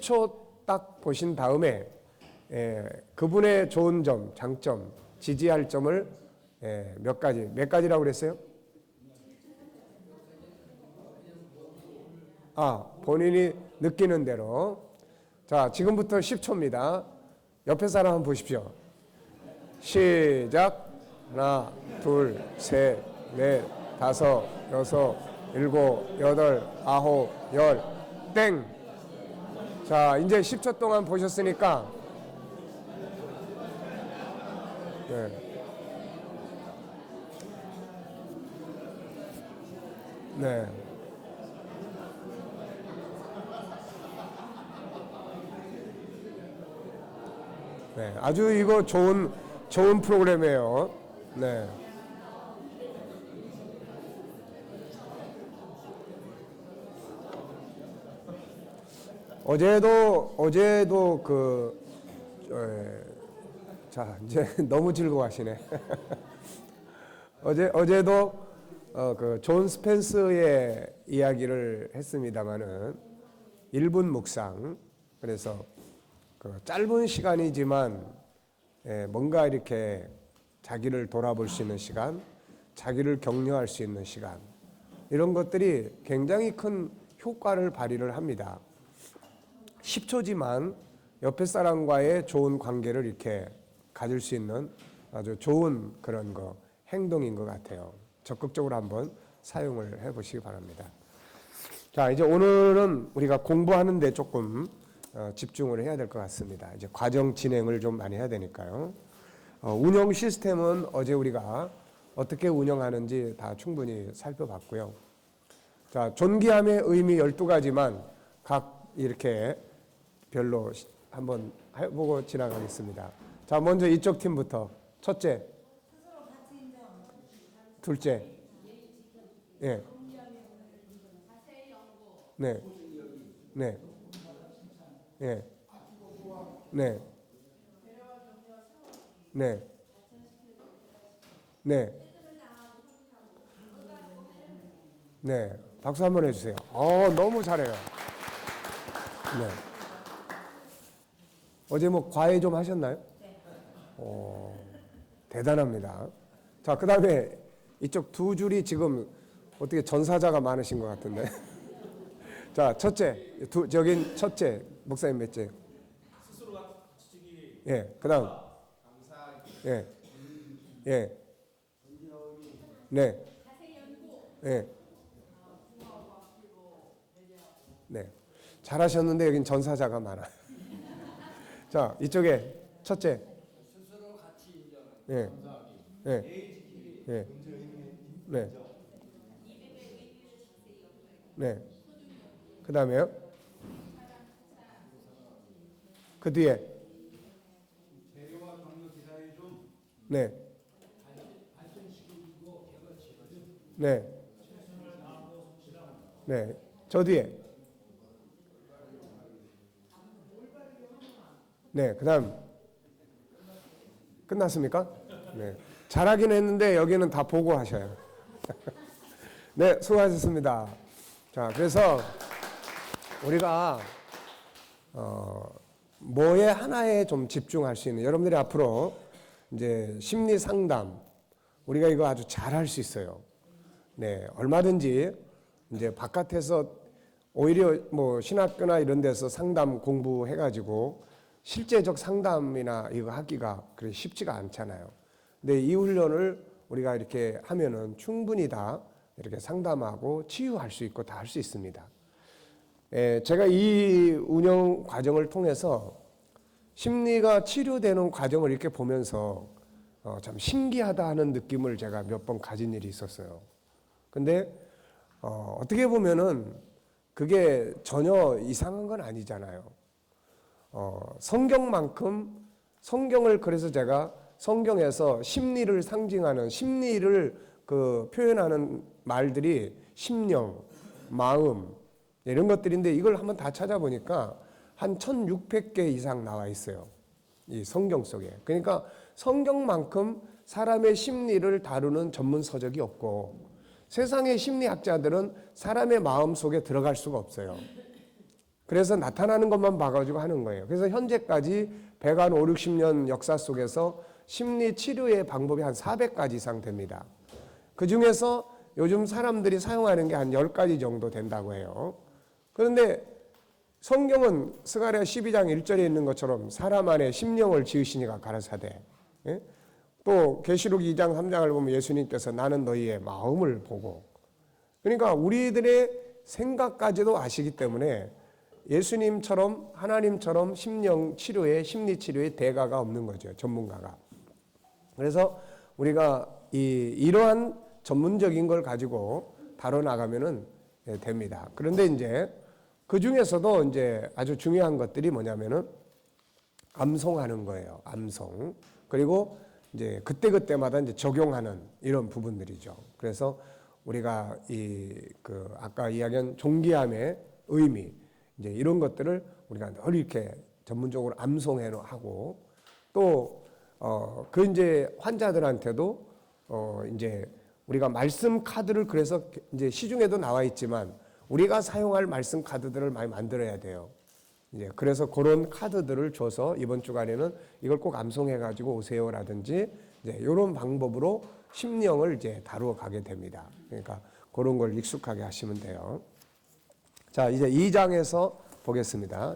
10초 딱 보신 다음에 그분의 좋은 점, 장점, 지지할 점을 몇 가지라고 그랬어요? 본인이 느끼는 대로. 자, 지금부터 10초입니다. 옆에 사람 한번 보십시오. 시작. 하나, 둘, 셋, 넷, 다섯, 여섯, 일곱, 여덟, 아홉, 열. 땡. 자, 이제 10초 동안 보셨으니까 네. 네, 아주 이거 좋은 프로그램이에요. 네. 어제도 자, 이제 너무 즐거워하시네. 어제도 그 존 스펜스의 이야기를 했습니다마는 1분 묵상. 그래서 그 짧은 시간이지만 뭔가 이렇게 자기를 돌아볼 수 있는 시간, 자기를 격려할 수 있는 시간, 이런 것들이 굉장히 큰 효과를 발휘를 합니다. 10초지만 옆에 사람과의 좋은 관계를 이렇게 가질 수 있는 아주 좋은 그런 행동인 것 같아요. 적극적으로 한번 사용을 해보시기 바랍니다. 자, 이제 오늘은 우리가 공부하는데 조금 집중을 해야 될 것 같습니다. 이제 과정 진행을 좀 많이 해야 되니까요. 운영 시스템은 어제 우리가 어떻게 운영하는지 다 충분히 살펴봤고요. 자, 존귀함의 의미 12가지만 각 이렇게 별로 한번 해보고 지나가겠습니다. 자, 먼저 이쪽 팀부터. 첫째, 둘째, 예, 네, 네, 예, 네, 네, 네, 네. 박수 한번 해주세요. 너무 잘해요. 네. 어제 뭐 과외 좀 하셨나요? 대단합니다. 자, 그 다음에 이쪽 두 줄이 지금 어떻게 전사자가 많으신 것 같은데. 자, 저긴 첫째, 목사님 몇째? 스스로가 지치기. 예, 그 다음. 예, 예, 네, 예, 네. 잘하셨는데 여긴 전사자가 많아. 자, 이쪽에 첫째. 스스로 가치 인정하는. 예, 예, 예, 네, 네. 그 다음에요? 그 뒤에. 네. 네. 네. 저 뒤에. 네. 그 다음. 끝났습니까? 네. 잘하긴 했는데 여기는 다 보고 하셔요. 네. 수고하셨습니다. 자, 그래서 우리가 뭐에 하나에 좀 집중할 수 있는, 여러분들이 앞으로 이제 심리 상담 우리가 이거 아주 잘할 수 있어요. 네, 얼마든지 이제 바깥에서 오히려 뭐 신학교나 이런 데서 상담 공부해가지고 실제적 상담이나 이거 하기가 그렇게 쉽지가 않잖아요. 근데 이 훈련을 우리가 이렇게 하면은 충분히 다 이렇게 상담하고 치유할 수 있고 다 할 수 있습니다. 제가 이 운영 과정을 통해서 심리가 치료되는 과정을 이렇게 보면서 참 신기하다 하는 느낌을 제가 몇 번 가진 일이 있었어요. 근데 어떻게 보면은 그게 전혀 이상한 건 아니잖아요. 성경을 그래서 제가 성경에서 심리를 상징하는, 심리를 표현하는 말들이 심령, 마음 이런 것들인데, 이걸 한번 다 찾아보니까 한 1600개 이상 나와 있어요. 이 성경 속에. 그러니까 성경만큼 사람의 심리를 다루는 전문 서적이 없고, 세상의 심리학자들은 사람의 마음 속에 들어갈 수가 없어요. 그래서 나타나는 것만 봐가지고 하는 거예요. 그래서 현재까지 100한 5, 60년 역사 속에서 심리 치료의 방법이 한 400가지 이상 됩니다. 그 중에서 요즘 사람들이 사용하는 게 한 10가지 정도 된다고 해요. 그런데 성경은 스가랴 12장 1절에 있는 것처럼 사람 안에 심령을 지으시니가 가라사대. 예? 또 계시록 2장 3장을 보면 예수님께서 나는 너희의 마음을 보고, 그러니까 우리들의 생각까지도 아시기 때문에 예수님처럼 하나님처럼 심령 치료에 심리 치료에 대가가 없는 거죠. 전문가가. 그래서 우리가 이러한 전문적인 걸 가지고 다뤄 나가면은 됩니다. 그런데 이제 그 중에서도 이제 아주 중요한 것들이 뭐냐면은 암송하는 거예요. 암송. 그리고 이제 그때그때마다 이제 적용하는 이런 부분들이죠. 그래서 우리가 아까 이야기한 존귀함의 의미, 이제 이런 것들을 우리가 늘 이렇게 전문적으로 암송해 하고, 또 그 이제 환자들한테도 이제 우리가 말씀 카드를, 그래서 이제 시중에도 나와 있지만 우리가 사용할 말씀 카드들을 많이 만들어야 돼요. 이제 그래서 그런 카드들을 줘서 이번 주간에는 이걸 꼭 암송해 가지고 오세요라든지 이제 이런 방법으로 심령을 이제 다루어 가게 됩니다. 그러니까 그런 걸 익숙하게 하시면 돼요. 자, 이제 2장에서 보겠습니다.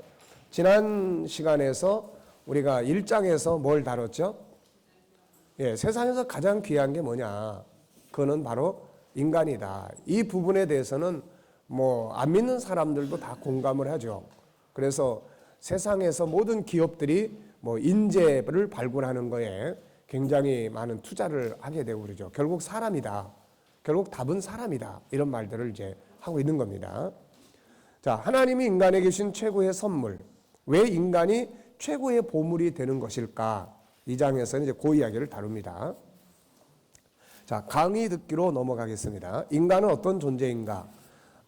지난 시간에서 우리가 1장에서 뭘 다뤘죠? 세상에서 가장 귀한 게 뭐냐? 그거는 바로 인간이다. 이 부분에 대해서는 뭐 안 믿는 사람들도 다 공감을 하죠. 그래서 세상에서 모든 기업들이 뭐 인재를 발굴하는 거에 굉장히 많은 투자를 하게 되고 그러죠. 결국 사람이다. 결국 답은 사람이다. 이런 말들을 이제 하고 있는 겁니다. 자, 하나님이 인간에게 주신 최고의 선물. 왜 인간이 최고의 보물이 되는 것일까? 이 장에서는 이제 그 이야기를 다룹니다. 자, 강의 듣기로 넘어가겠습니다. 인간은 어떤 존재인가?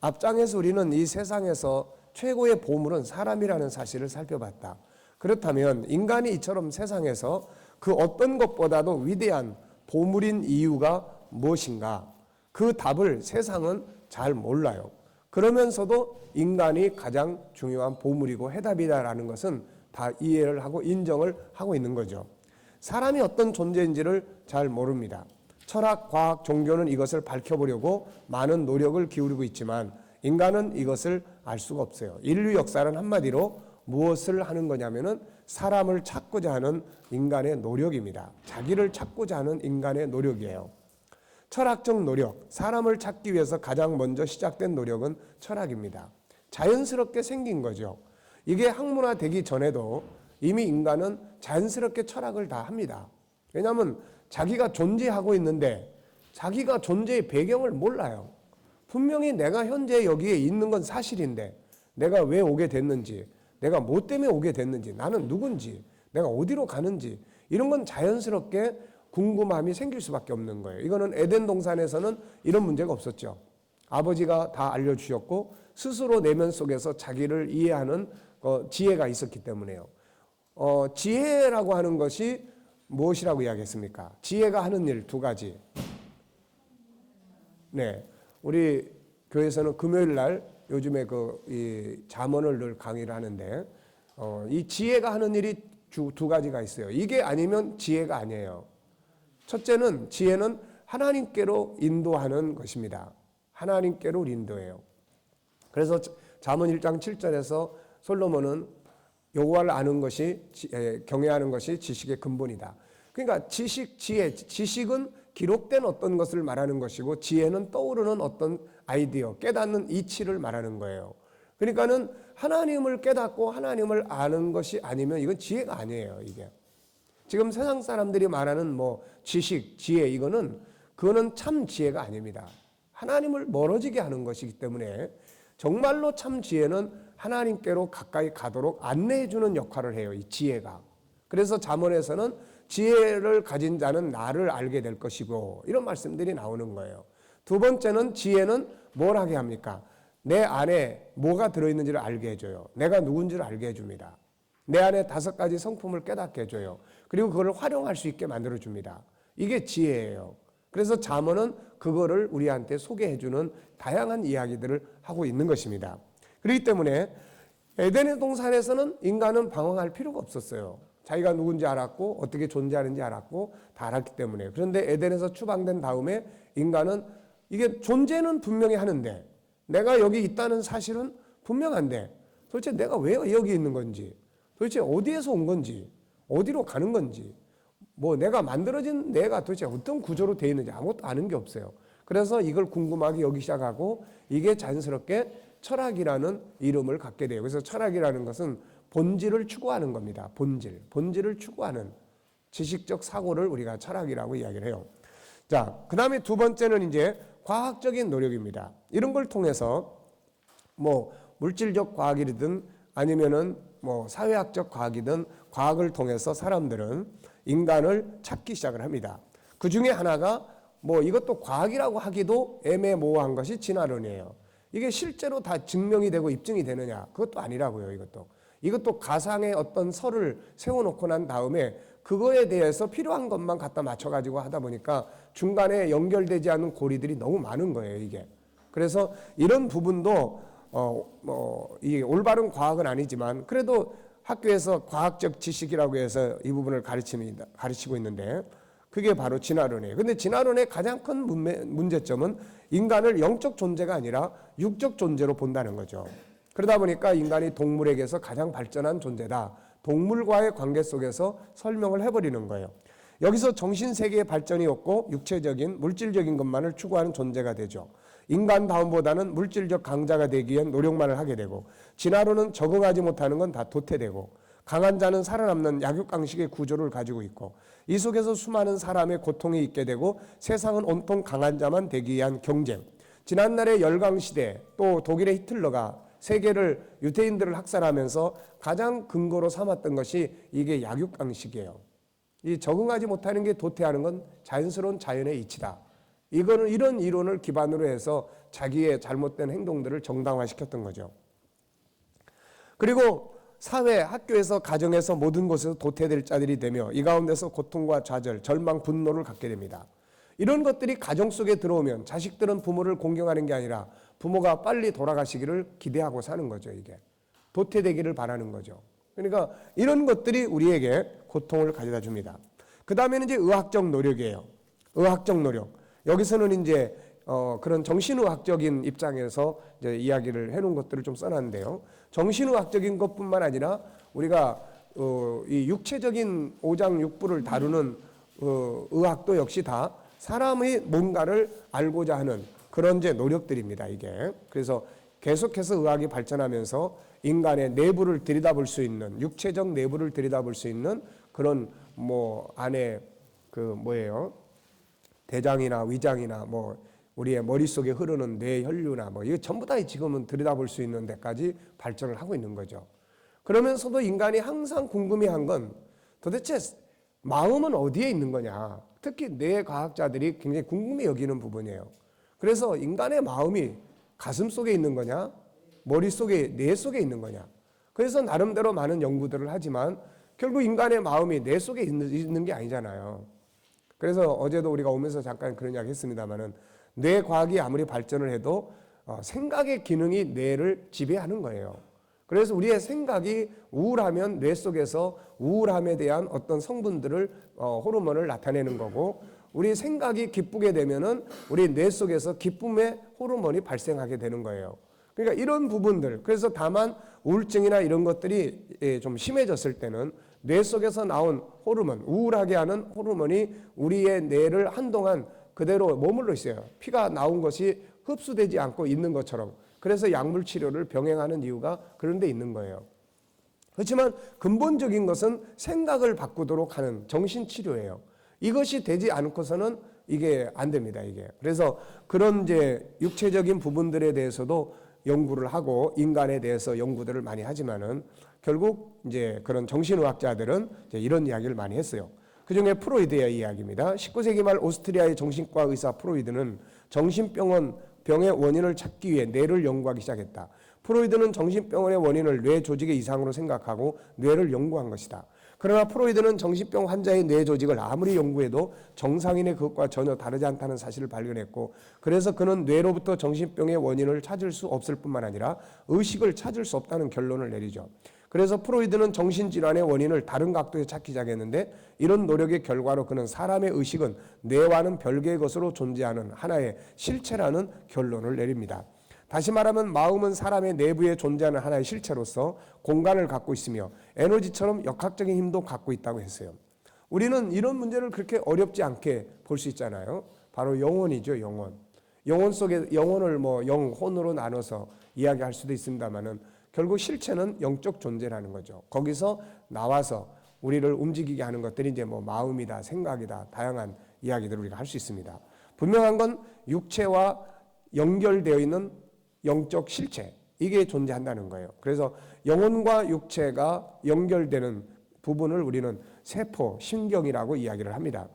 앞장에서 우리는 이 세상에서 최고의 보물은 사람이라는 사실을 살펴봤다. 그렇다면 인간이 이처럼 세상에서 그 어떤 것보다도 위대한 보물인 이유가 무엇인가? 그 답을 세상은 잘 몰라요. 그러면서도 인간이 가장 중요한 보물이고 해답이다라는 것은 다 이해를 하고 인정을 하고 있는 거죠. 사람이 어떤 존재인지를 잘 모릅니다. 철학, 과학, 종교는 이것을 밝혀보려고 많은 노력을 기울이고 있지만 인간은 이것을 알 수가 없어요. 인류 역사는 한마디로 무엇을 하는 거냐면은 사람을 찾고자 하는 인간의 노력입니다. 자기를 찾고자 하는 인간의 노력이에요. 철학적 노력, 사람을 찾기 위해서 가장 먼저 시작된 노력은 철학입니다. 자연스럽게 생긴 거죠. 이게 학문화되기 전에도 이미 인간은 자연스럽게 철학을 다 합니다. 왜냐하면 자기가 존재하고 있는데 자기가 존재의 배경을 몰라요. 분명히 내가 현재 여기에 있는 건 사실인데 내가 왜 오게 됐는지, 내가 뭐 때문에 오게 됐는지, 나는 누군지, 내가 어디로 가는지 이런 건 자연스럽게 궁금함이 생길 수밖에 없는 거예요. 이거는 에덴 동산에서는 이런 문제가 없었죠. 아버지가 다 알려주셨고 스스로 내면 속에서 자기를 이해하는 지혜가 있었기 때문에요. 지혜라고 하는 것이 무엇이라고 이야기했습니까? 지혜가 하는 일 두 가지. 네, 우리 교회에서는 금요일 날 요즘에 이 잠언을 늘 강의를 하는데 이 지혜가 하는 일이 두 가지가 있어요. 이게 아니면 지혜가 아니에요. 첫째는 지혜는 하나님께로 인도하는 것입니다. 하나님께로 인도해요. 그래서 잠언 1장 7절에서 솔로몬은 여호와를 아는 것이 경외하는 것이 지식의 근본이다. 그러니까 지식은 기록된 어떤 것을 말하는 것이고 지혜는 떠오르는 어떤 아이디어, 깨닫는 이치를 말하는 거예요. 그러니까는 하나님을 깨닫고 하나님을 아는 것이 아니면 이건 지혜가 아니에요. 이게 지금 세상 사람들이 말하는 뭐 지식, 지혜 그거는 참 지혜가 아닙니다. 하나님을 멀어지게 하는 것이기 때문에 정말로 참 지혜는 하나님께로 가까이 가도록 안내해 주는 역할을 해요. 이 지혜가. 그래서 잠언에서는 지혜를 가진 자는 나를 알게 될 것이고 이런 말씀들이 나오는 거예요. 두 번째는 지혜는 뭘 하게 합니까? 내 안에 뭐가 들어있는지를 알게 해줘요. 내가 누군지를 알게 해줍니다. 내 안에 5가지 성품을 깨닫게 해줘요. 그리고 그걸 활용할 수 있게 만들어줍니다. 이게 지혜예요. 그래서 잠언은 그거를 우리한테 소개해주는 다양한 이야기들을 하고 있는 것입니다. 그렇기 때문에 에덴의 동산에서는 인간은 방황할 필요가 없었어요. 자기가 누군지 알았고 어떻게 존재하는지 알았고 다 알았기 때문에. 그런데 에덴에서 추방된 다음에 인간은 이게 존재는 분명히 하는데 내가 여기 있다는 사실은 분명한데 도대체 내가 왜 여기 있는 건지, 도대체 어디에서 온 건지, 어디로 가는 건지, 뭐 내가 만들어진 내가 도대체 어떤 구조로 되어 있는지 아무것도 아는 게 없어요. 그래서 이걸 궁금하게 여기 시작하고 이게 자연스럽게 철학이라는 이름을 갖게 돼요. 그래서 철학이라는 것은 본질을 추구하는 겁니다. 본질을 추구하는 지식적 사고를 우리가 철학이라고 이야기를 해요. 자, 그 다음에 두 번째는 이제 과학적인 노력입니다. 이런 걸 통해서 뭐 물질적 과학이든 아니면은 뭐 사회학적 과학이든 과학을 통해서 사람들은 인간을 찾기 시작을 합니다. 그 중에 하나가 뭐 이것도 과학이라고 하기도 애매모호한 것이 진화론이에요. 이게 실제로 다 증명이 되고 입증이 되느냐? 그것도 아니라고요. 이것도 가상의 어떤 설을 세워놓고 난 다음에 그거에 대해서 필요한 것만 갖다 맞춰가지고 하다 보니까 중간에 연결되지 않은 고리들이 너무 많은 거예요, 이게. 그래서 이런 부분도 이 올바른 과학은 아니지만 그래도 학교에서 과학적 지식이라고 해서 이 부분을 가르치고 있는데 그게 바로 진화론이에요. 근데 진화론의 가장 큰 문제점은 인간을 영적 존재가 아니라 육적 존재로 본다는 거죠. 그러다 보니까 인간이 동물에게서 가장 발전한 존재다. 동물과의 관계 속에서 설명을 해버리는 거예요. 여기서 정신세계의 발전이 없고 육체적인 물질적인 것만을 추구하는 존재가 되죠. 인간다움보다는 물질적 강자가 되기 위한 노력만을 하게 되고 진화론은 적응하지 못하는 건 다 도태되고 강한 자는 살아남는 약육강식의 구조를 가지고 있고 이 속에서 수많은 사람의 고통이 있게 되고 세상은 온통 강한 자만 되기 위한 경쟁. 지난날의 열강시대 또 독일의 히틀러가 세계를 유대인들을 학살하면서 가장 근거로 삼았던 것이 이게 약육강식이에요. 이 적응하지 못하는 게 도태하는 건 자연스러운 자연의 이치다. 이거는 이런 이론을 기반으로 해서 자기의 잘못된 행동들을 정당화시켰던 거죠. 그리고 사회, 학교에서, 가정에서 모든 곳에서 도태될 자들이 되며 이 가운데서 고통과 좌절, 절망, 분노를 갖게 됩니다. 이런 것들이 가정 속에 들어오면 자식들은 부모를 공경하는 게 아니라 부모가 빨리 돌아가시기를 기대하고 사는 거죠. 이게 도태되기를 바라는 거죠. 그러니까 이런 것들이 우리에게 고통을 가져다 줍니다. 그 다음에는 이제 의학적 노력이에요. 의학적 노력. 여기서는 이제 그런 정신의학적인 입장에서 이제 이야기를 해놓은 것들을 좀 써놨는데요. 정신의학적인 것뿐만 아니라 우리가 이 육체적인 오장육부를 다루는 의학도 역시 다 사람의 뭔가를 알고자 하는 그런 이제 노력들입니다. 이게 그래서 계속해서 의학이 발전하면서 인간의 내부를 들여다볼 수 있는 육체적 내부를 들여다볼 수 있는 그런 뭐 안에 그 뭐예요? 대장이나 위장이나 뭐 우리의 머릿속에 흐르는 뇌 혈류나 뭐 이거 전부 다 지금은 들여다볼 수 있는 데까지 발전을 하고 있는 거죠. 그러면서도 인간이 항상 궁금해한 건 도대체 마음은 어디에 있는 거냐. 특히 뇌과학자들이 굉장히 궁금해 여기는 부분이에요. 그래서 인간의 마음이 가슴 속에 있는 거냐, 머릿속에, 뇌 속에 있는 거냐. 그래서 나름대로 많은 연구들을 하지만 결국 인간의 마음이 뇌 속에 있는 게 아니잖아요. 그래서 어제도 우리가 오면서 잠깐 그런 이야기 했습니다만은 뇌과학이 아무리 발전을 해도 생각의 기능이 뇌를 지배하는 거예요. 그래서 우리의 생각이 우울하면 뇌 속에서 우울함에 대한 어떤 성분들을 호르몬을 나타내는 거고 우리 생각이 기쁘게 되면은 우리 뇌 속에서 기쁨의 호르몬이 발생하게 되는 거예요. 그러니까 이런 부분들 그래서 다만 우울증이나 이런 것들이 좀 심해졌을 때는 뇌 속에서 나온 호르몬 우울하게 하는 호르몬이 우리의 뇌를 한동안 그대로 머물러 있어요. 피가 나온 것이 흡수되지 않고 있는 것처럼. 그래서 약물 치료를 병행하는 이유가 그런 데 있는 거예요. 그렇지만 근본적인 것은 생각을 바꾸도록 하는 정신치료예요. 이것이 되지 않고서는 이게 안 됩니다. 이게. 그래서 그런 이제 육체적인 부분들에 대해서도 연구를 하고 인간에 대해서 연구들을 많이 하지만은 결국 이제 그런 정신의학자들은 이제 이런 이야기를 많이 했어요. 그 중에 프로이드의 이야기입니다. 19세기 말 오스트리아의 정신과 의사 프로이드는 정신병의 원인을 찾기 위해 뇌를 연구하기 시작했다. 프로이드는 정신병원의 원인을 뇌 조직의 이상으로 생각하고 뇌를 연구한 것이다. 그러나 프로이드는 정신병 환자의 뇌 조직을 아무리 연구해도 정상인의 그것과 전혀 다르지 않다는 사실을 발견했고, 그래서 그는 뇌로부터 정신병의 원인을 찾을 수 없을 뿐만 아니라 의식을 찾을 수 없다는 결론을 내리죠. 그래서 프로이드는 정신질환의 원인을 다른 각도에 찾기 시작했는데, 이런 노력의 결과로 그는 사람의 의식은 뇌와는 별개의 것으로 존재하는 하나의 실체라는 결론을 내립니다. 다시 말하면 마음은 사람의 내부에 존재하는 하나의 실체로서 공간을 갖고 있으며 에너지처럼 역학적인 힘도 갖고 있다고 했어요. 우리는 이런 문제를 그렇게 어렵지 않게 볼 수 있잖아요. 바로 영혼이죠, 영혼. 영혼 속에 영혼을 영혼으로 나눠서 이야기할 수도 있습니다만은 결국 실체는 영적 존재라는 거죠. 거기서 나와서 우리를 움직이게 하는 것들이 이제 마음이다, 생각이다, 다양한 이야기들을 우리가 할 수 있습니다. 분명한 건 육체와 연결되어 있는 영적 실체, 이게 존재한다는 거예요. 그래서 영혼과 육체가 연결되는 부분을 우리는 세포, 신경이라고 이야기를 합니다.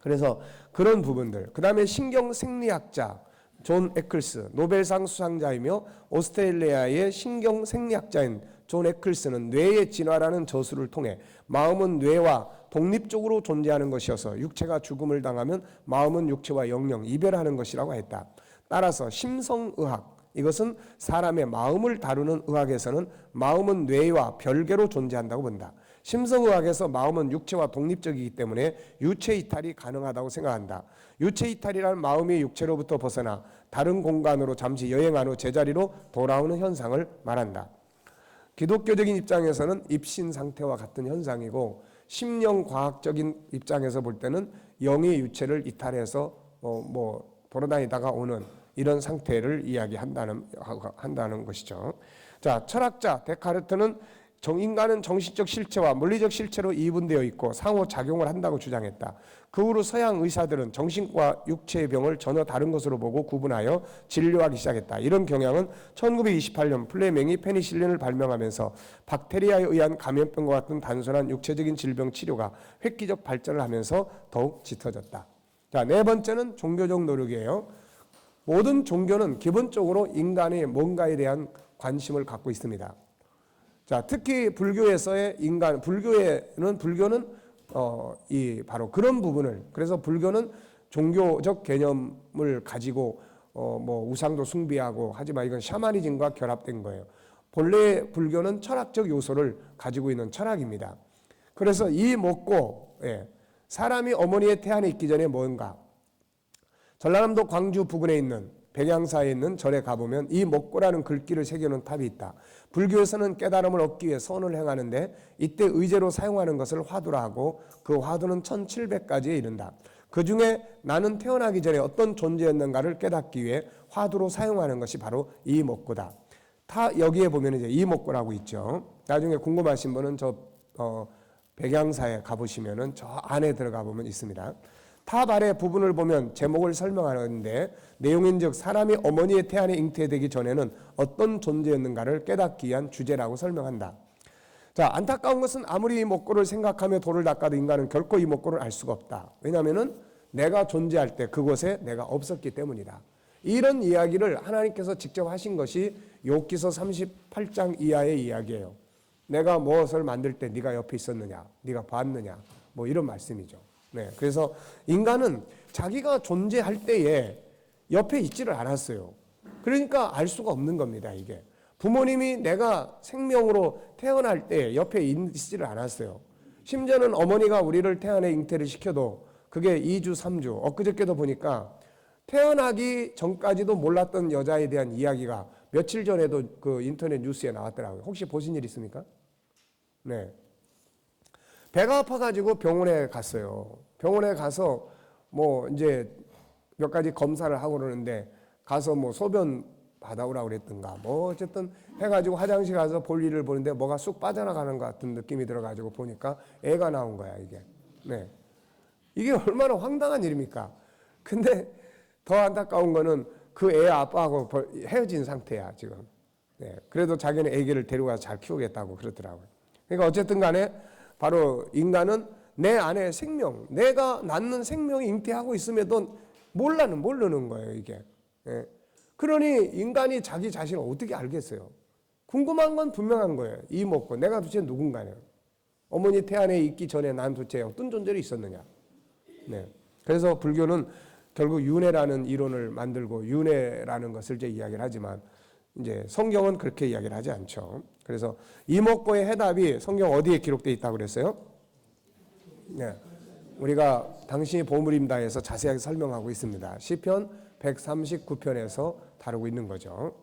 그래서 그런 부분들, 그 다음에 신경생리학자 존 에클스, 노벨상 수상자이며 오스트레일리아의 신경생리학자인 존 에클스는 뇌의 진화라는 저술을 통해 마음은 뇌와 독립적으로 존재하는 것이어서 육체가 죽음을 당하면 마음은 육체와 영영 이별하는 것이라고 했다. 따라서 심성의학, 이것은 사람의 마음을 다루는 의학에서는 마음은 뇌와 별개로 존재한다고 본다. 심성의학에서 마음은 육체와 독립적이기 때문에 유체 이탈이 가능하다고 생각한다. 유체 이탈이란 마음이 육체로부터 벗어나 다른 공간으로 잠시 여행한 후 제자리로 돌아오는 현상을 말한다. 기독교적인 입장에서는 입신 상태와 같은 현상이고, 심령과학적인 입장에서 볼 때는 영이 유체를 이탈해서 돌아다니다가 오는 이런 상태를 이야기한다는 것이죠. 자, 철학자 데카르트는 인간은 정신적 실체와 물리적 실체로 이분되어 있고 상호작용을 한다고 주장했다. 그 후로 서양 의사들은 정신과 육체의 병을 전혀 다른 것으로 보고 구분하여 진료하기 시작했다. 이런 경향은 1928년 플레밍이 페니실린을 발명하면서 박테리아에 의한 감염병과 같은 단순한 육체적인 질병 치료가 획기적 발전을 하면서 더욱 짙어졌다. 자, 네 번째는 종교적 노력이에요. 모든 종교는 기본적으로 인간의 뭔가에 대한 관심을 갖고 있습니다. 자, 특히 불교에서의 불교는 바로 그런 부분을, 그래서 불교는 종교적 개념을 가지고 우상도 숭배하고, 하지만 이건 샤머니즘과 결합된 거예요. 본래 불교는 철학적 요소를 가지고 있는 철학입니다. 그래서 사람이 어머니의 태안에 있기 전에 뭔가, 전라남도 광주 부근에 있는 백양사에 있는 절에 가보면 이 목고라는 글귀를 새겨놓은 탑이 있다. 불교에서는 깨달음을 얻기 위해 선을 행하는데 이때 의제로 사용하는 것을 화두라 하고, 그 화두는 1700가지에 이른다. 그 중에 나는 태어나기 전에 어떤 존재였는가를 깨닫기 위해 화두로 사용하는 것이 바로 이 목고다. 여기에 보면 이제 이 목고라고 있죠. 나중에 궁금하신 분은 백양사에 가보시면은 저 안에 들어가 보면 있습니다. 탑 아래 부분을 보면 제목을 설명하는데, 내용인즉 사람이 어머니의 태안에 잉태되기 전에는 어떤 존재였는가를 깨닫기 위한 주제라고 설명한다. 자, 안타까운 것은 아무리 이 목고를 생각하며 돌을 닦아도 인간은 결코 이 목고를 알 수가 없다. 왜냐하면 내가 존재할 때 그곳에 내가 없었기 때문이다. 이런 이야기를 하나님께서 직접 하신 것이 욥기서 38장 이하의 이야기예요. 내가 무엇을 만들 때 네가 옆에 있었느냐, 네가 봤느냐, 이런 말씀이죠. 네, 그래서 인간은 자기가 존재할 때에 옆에 있지를 않았어요. 그러니까 알 수가 없는 겁니다. 이게 부모님이 내가 생명으로 태어날 때 옆에 있지를 않았어요. 심지어는 어머니가 우리를 태안에 잉태를 시켜도 그게 2주, 3주, 엊그저께도 보니까 태어나기 전까지도 몰랐던 여자에 대한 이야기가 며칠 전에도 그 인터넷 뉴스에 나왔더라고요. 혹시 보신 일 있습니까? 네. 배가 아파가지고 병원에 갔어요. 병원에 가서 이제 몇 가지 검사를 하고 그러는데, 가서 소변 받아오라고 그랬던가 어쨌든 해가지고 화장실 가서 볼일을 보는데 뭐가 쑥 빠져나가는 것 같은 느낌이 들어가지고 보니까 애가 나온 거야, 이게. 네. 이게 얼마나 황당한 일입니까? 근데 더 안타까운 거는 그 애 아빠하고 헤어진 상태야, 지금. 네. 그래도 자기는 애기를 데려가서 잘 키우겠다고 그러더라고요. 그러니까 어쨌든 간에 바로 인간은 내 안에 생명, 내가 낳는 생명이 잉태하고 있음에도 모르는 거예요, 이게. 예. 그러니 인간이 자기 자신을 어떻게 알겠어요? 궁금한 건 분명한 거예요. 이 먹고 내가 도대체 누군가요? 어머니 태 안에 있기 전에 난 도대체 어떤 존재로 있었느냐. 네. 그래서 불교는 결국 윤회라는 이론을 만들고 윤회라는 것을 이제 이야기를 하지만 이제 성경은 그렇게 이야기를 하지 않죠. 그래서 이목고의 해답이 성경 어디에 기록되어 있다고 그랬어요? 네. 우리가 당신이 보물입니다 해서 자세하게 설명하고 있습니다. 시편 139편에서 다루고 있는 거죠.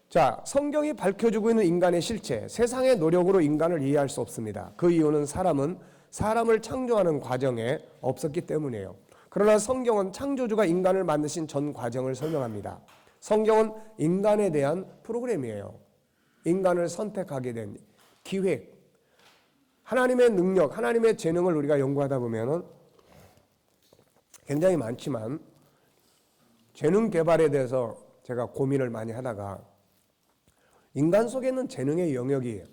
자, 성경이 밝혀주고 있는 인간의 실체, 세상의 노력으로 인간을 이해할 수 없습니다. 그 이유는 사람은 사람을 창조하는 과정에 없었기 때문이에요. 그러나 성경은 창조주가 인간을 만드신 전 과정을 설명합니다. 성경은 인간에 대한 프로그램이에요. 인간을 선택하게 된 기획, 하나님의 능력, 하나님의 재능을 우리가 연구하다 보면은 굉장히 많지만 재능 개발에 대해서 제가 고민을 많이 하다가 인간 속에 있는 재능의 영역이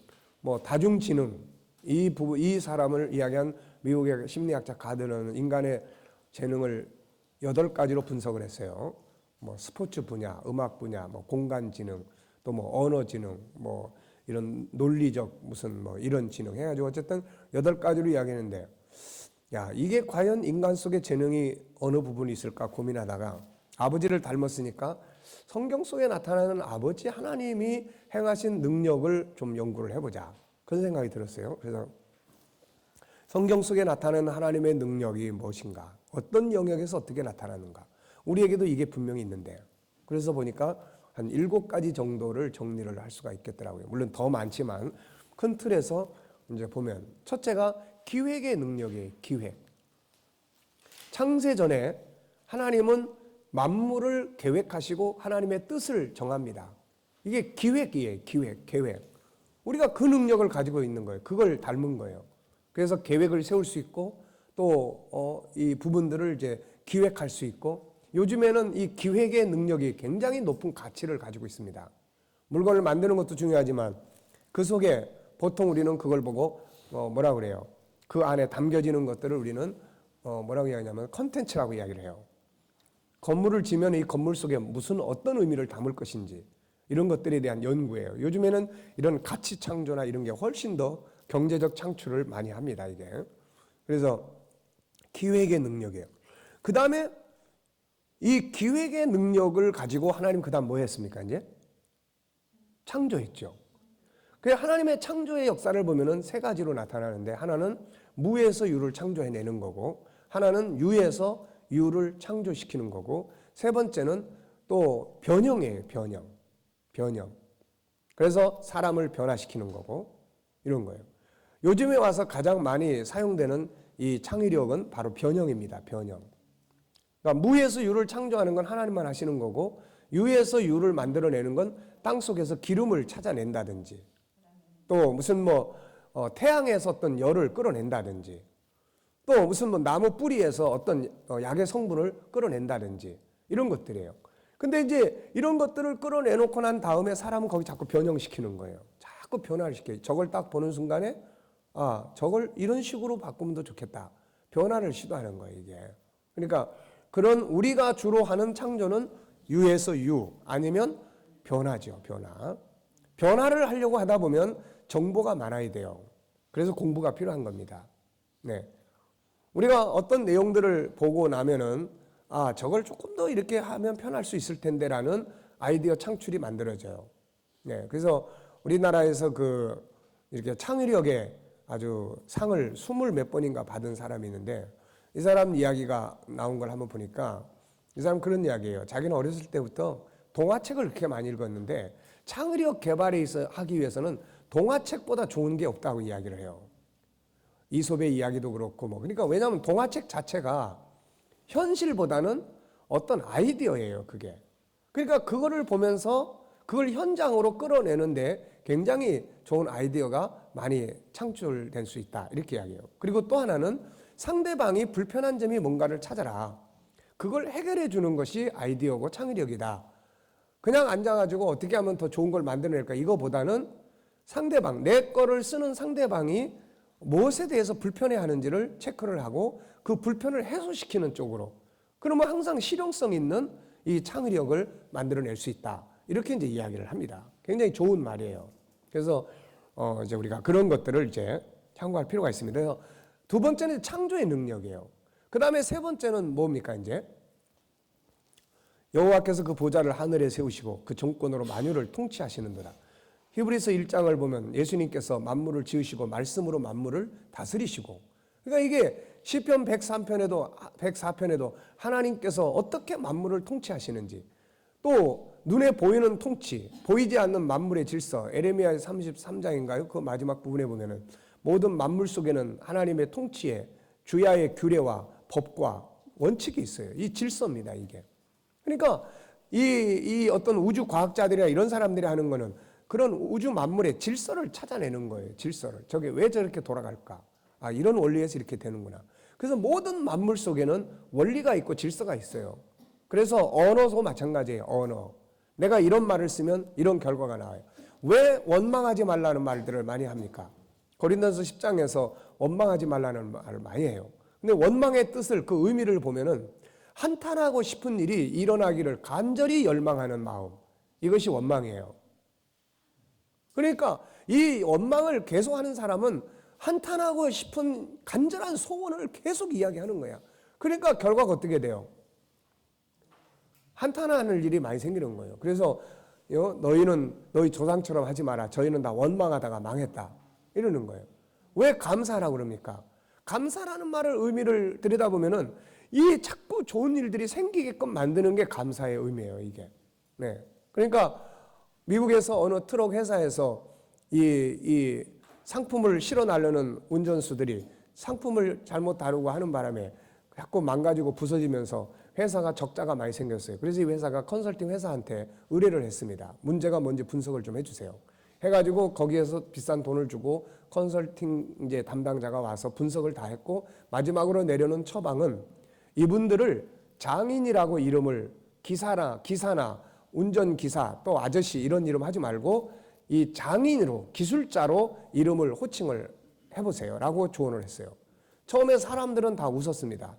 뭐 다중지능, 이 사람을 이야기한 미국의 심리학자 가드는 인간의 재능을 8가지로 분석을 했어요. 뭐 스포츠 분야, 음악 분야, 뭐 공간 지능, 또 뭐 언어 지능, 뭐 이런 논리적 무슨 뭐 이런 지능 해가지고 어쨌든 8가지로 이야기했는데, 야, 이게 과연 인간 속의 재능이 어느 부분이 있을까 고민하다가 아버지를 닮았으니까 성경 속에 나타나는 아버지 하나님이 행하신 능력을 좀 연구를 해보자, 그런 생각이 들었어요. 그래서 성경 속에 나타나는 하나님의 능력이 무엇인가, 어떤 영역에서 어떻게 나타나는가, 우리에게도 이게 분명히 있는데, 그래서 보니까 한 7가지 정도를 정리를 할 수가 있겠더라고요. 물론 더 많지만 큰 틀에서 이제 보면 첫째가 기획의 능력이에요. 기획. 창세 전에 하나님은 만물을 계획하시고 하나님의 뜻을 정합니다. 이게 기획이에요. 기획, 계획. 우리가 그 능력을 가지고 있는 거예요. 그걸 닮은 거예요. 그래서 계획을 세울 수 있고 또 이 부분들을 이제 기획할 수 있고, 요즘에는 이 기획의 능력이 굉장히 높은 가치를 가지고 있습니다. 물건을 만드는 것도 중요하지만 그 속에 보통 우리는 그걸 보고 뭐라 그래요? 그 안에 담겨지는 것들을 우리는 뭐라고 이야기하냐면 컨텐츠라고 이야기를 해요. 건물을 지면 이 건물 속에 무슨 어떤 의미를 담을 것인지 이런 것들에 대한 연구예요. 요즘에는 이런 가치 창조나 이런 게 훨씬 더 경제적 창출을 많이 합니다, 이게. 그래서 기획의 능력이에요. 그 다음에 이 기획의 능력을 가지고 하나님 그 다음 뭐 했습니까? 이제 창조했죠. 그 하나님의 창조의 역사를 보면은 3가지로 나타나는데, 하나는 무에서 유를 창조해내는 거고, 하나는 유에서 유를 창조시키는 거고, 3번째는 또 변형이에요. 변형. 그래서 사람을 변화시키는 거고, 이런 거예요. 요즘에 와서 가장 많이 사용되는 이 창의력은 바로 변형입니다. 변형. 그러니까 무에서 유를 창조하는 건 하나님만 하시는 거고, 유에서 유를 만들어내는 건 땅속에서 기름을 찾아낸다든지, 또 무슨 태양에서 어떤 열을 끌어낸다든지, 또 무슨 나무 뿌리에서 어떤 약의 성분을 끌어낸다든지, 이런 것들이에요. 근데 이제 이런 것들을 끌어내놓고 난 다음에 사람은 거기 자꾸 변형시키는 거예요. 자꾸 변화를 시켜요. 저걸 딱 보는 순간에 저걸 이런 식으로 바꾸면 더 좋겠다. 변화를 시도하는 거예요, 이게. 그러니까 그런 우리가 주로 하는 창조는 유에서 유, 아니면 변화죠, 변화. 변화를 하려고 하다 보면 정보가 많아야 돼요. 그래서 공부가 필요한 겁니다. 네. 우리가 어떤 내용들을 보고 나면은 저걸 조금 더 이렇게 하면 편할 수 있을 텐데라는 아이디어 창출이 만들어져요. 네. 그래서 우리나라에서 이렇게 창의력에 아주 상을 20몇 번인가 받은 사람이 있는데, 이 사람 이야기가 나온 걸 한번 보니까 이 사람 그런 이야기예요. 자기는 어렸을 때부터 동화책을 그렇게 많이 읽었는데 창의력 개발에 하기 위해서는 동화책보다 좋은 게 없다고 이야기를 해요. 이솝의 이야기도 그렇고 그러니까 왜냐하면 동화책 자체가 현실보다는 어떤 아이디어예요, 그게. 그러니까 그거를 보면서 그걸 현장으로 끌어내는데 굉장히 좋은 아이디어가 많이 창출될 수 있다, 이렇게 이야기해요. 그리고 또 하나는 상대방이 불편한 점이 뭔가를 찾아라. 그걸 해결해 주는 것이 아이디어고 창의력이다. 그냥 앉아가지고 어떻게 하면 더 좋은 걸 만들어낼까, 이거보다는 상대방, 내 거를 쓰는 상대방이 무엇에 대해서 불편해하는지를 체크를 하고 그 불편을 해소시키는 쪽으로, 그러면 항상 실용성 있는 이 창의력을 만들어낼 수 있다, 이렇게 이제 이야기를 합니다. 굉장히 좋은 말이에요. 그래서 이제 우리가 그런 것들을 이제 참고할 필요가 있습니다. 그래서 두 번째는 창조의 능력이에요. 그 다음에 세 번째는 뭡니까? 이제 여호와께서 그 보좌를 하늘에 세우시고 그 정권으로 만유를 통치하시는도다. 히브리서 1장을 보면 예수님께서 만물을 지으시고 말씀으로 만물을 다스리시고, 그러니까 이게 시편 104편에도 하나님께서 어떻게 만물을 통치하시는지, 또 눈에 보이는 통치, 보이지 않는 만물의 질서, 에레미야 33장인가요? 그 마지막 부분에 보면은 모든 만물 속에는 하나님의 통치에 주야의 규례와 법과 원칙이 있어요. 이 질서입니다, 이게. 그러니까 이 어떤 우주 과학자들이나 이런 사람들이 하는 거는 그런 우주 만물의 질서를 찾아내는 거예요. 질서를. 저게 왜 저렇게 돌아갈까? 아, 이런 원리에서 이렇게 되는구나. 그래서 모든 만물 속에는 원리가 있고 질서가 있어요. 그래서 언어도 마찬가지예요. 언어. 내가 이런 말을 쓰면 이런 결과가 나와요. 왜 원망하지 말라는 말들을 많이 합니까? 고린도서 10장에서 원망하지 말라는 말을 많이 해요. 근데 원망의 뜻을, 그 의미를 보면은 한탄하고 싶은 일이 일어나기를 간절히 열망하는 마음, 이것이 원망이에요. 그러니까 이 원망을 계속하는 사람은 한탄하고 싶은 간절한 소원을 계속 이야기하는 거야. 그러니까 결과가 어떻게 돼요? 한탄하는 일이 많이 생기는 거예요. 그래서 너희는 너희 조상처럼 하지 마라. 저희는 다 원망하다가 망했다. 이러는 거예요. 왜 감사하라고 그럽니까? 감사라는 말을 의미를 들여다보면은 이 자꾸 좋은 일들이 생기게끔 만드는 게 감사의 의미예요, 이게. 네. 그러니까 미국에서 어느 트럭 회사에서 이 상품을 실어 나르는 운전수들이 상품을 잘못 다루고 하는 바람에 자꾸 망가지고 부서지면서 회사가 적자가 많이 생겼어요. 그래서 이 회사가 컨설팅 회사한테 의뢰를 했습니다. 문제가 뭔지 분석을 좀 해주세요. 해가지고 거기에서 비싼 돈을 주고 컨설팅 이제 담당자가 와서 분석을 다 했고, 마지막으로 내려놓은 처방은 이분들을 장인이라고 이름을 기사나 운전기사 또 아저씨 이런 이름 하지 말고 이 장인으로, 기술자로 이름을 호칭을 해보세요 라고 조언을 했어요. 처음에 사람들은 다 웃었습니다.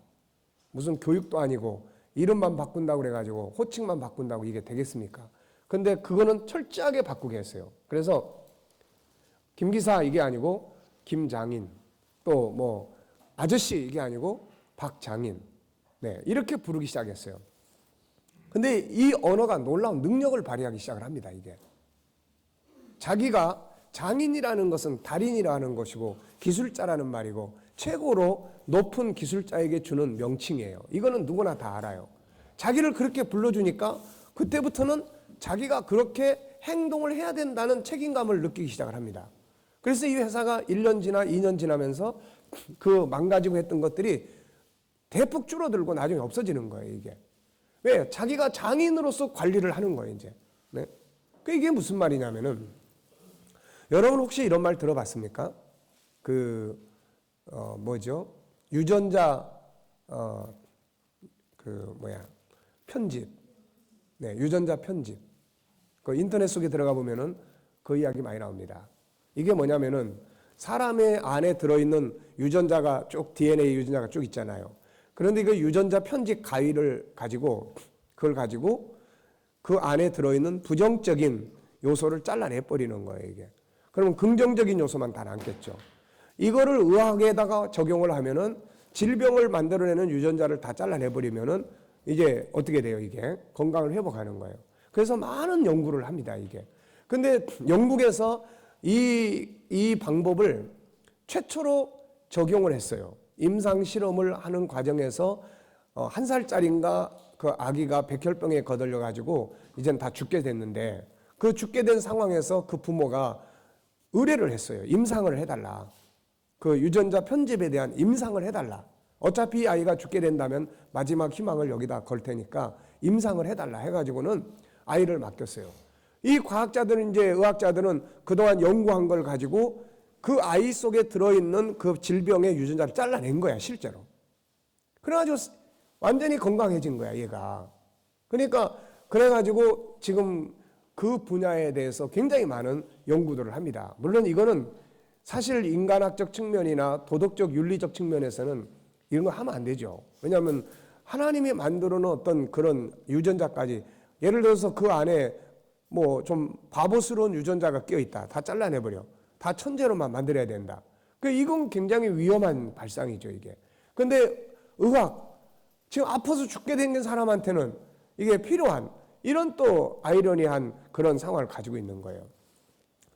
무슨 교육도 아니고 이름만 바꾼다고 그래가지고 호칭만 바꾼다고 이게 되겠습니까? 근데 그거는 철저하게 바꾸게 했어요. 그래서 김기사 이게 아니고 김장인, 또 뭐 아저씨 이게 아니고 박장인, 네, 이렇게 부르기 시작했어요. 근데 이 언어가 놀라운 능력을 발휘하기 시작을 합니다. 이게 자기가 장인이라는 것은 달인이라는 것이고 기술자라는 말이고 최고로 높은 기술자에게 주는 명칭이에요. 이거는 누구나 다 알아요. 자기를 그렇게 불러주니까 그때부터는 자기가 그렇게 행동을 해야 된다는 책임감을 느끼기 시작을 합니다. 그래서 이 회사가 1년 지나 2년 지나면서 그 망가지고 했던 것들이 대폭 줄어들고 나중에 없어지는 거예요, 이게. 왜? 자기가 장인으로서 관리를 하는 거예요, 이제. 네? 이게 무슨 말이냐면은, 여러분 혹시 이런 말 들어봤습니까? 뭐죠? 유전자, 편집. 네, 유전자 편집. 그 인터넷 속에 들어가 보면은 그 이야기 많이 나옵니다. 이게 뭐냐면은, 사람의 안에 들어있는 유전자가 쭉, DNA 유전자가 쭉 있잖아요. 그런데 그 유전자 편집 가위를 가지고, 그걸 가지고 그 안에 들어있는 부정적인 요소를 잘라내버리는 거예요, 이게. 그러면 긍정적인 요소만 다 남겠죠. 이거를 의학에다가 적용을 하면은 질병을 만들어내는 유전자를 다 잘라내버리면은 이제 어떻게 돼요, 이게? 건강을 회복하는 거예요. 그래서 많은 연구를 합니다, 이게. 근데 영국에서 이 방법을 최초로 적용을 했어요. 임상 실험을 하는 과정에서 1살짜리인가 그 아기가 백혈병에 거들려 가지고 이젠 다 죽게 됐는데, 그 죽게 된 상황에서 그 부모가 의뢰를 했어요. 임상을 해달라. 그 유전자 편집에 대한 임상을 해달라. 어차피 아이가 죽게 된다면 마지막 희망을 여기다 걸 테니까 임상을 해달라 해가지고는 아이를 맡겼어요. 이 과학자들은, 이제 의학자들은 그동안 연구한 걸 가지고 그 아이 속에 들어있는 그 질병의 유전자를 잘라낸 거야, 실제로. 그래가지고 완전히 건강해진 거야, 얘가. 그러니까, 그래가지고 지금 그 분야에 대해서 굉장히 많은 연구들을 합니다. 물론 이거는 사실 인간학적 측면이나 도덕적 윤리적 측면에서는 이런 거 하면 안 되죠. 왜냐하면 하나님이 만들어 놓은 어떤 그런 유전자까지, 예를 들어서 그 안에 뭐 좀 바보스러운 유전자가 끼어 있다. 다 잘라내버려. 다 천재로만 만들어야 된다. 이건 굉장히 위험한 발상이죠, 이게. 근데 의학, 지금 아파서 죽게 된 사람한테는 이게 필요한 이런 또 아이러니한 그런 상황을 가지고 있는 거예요.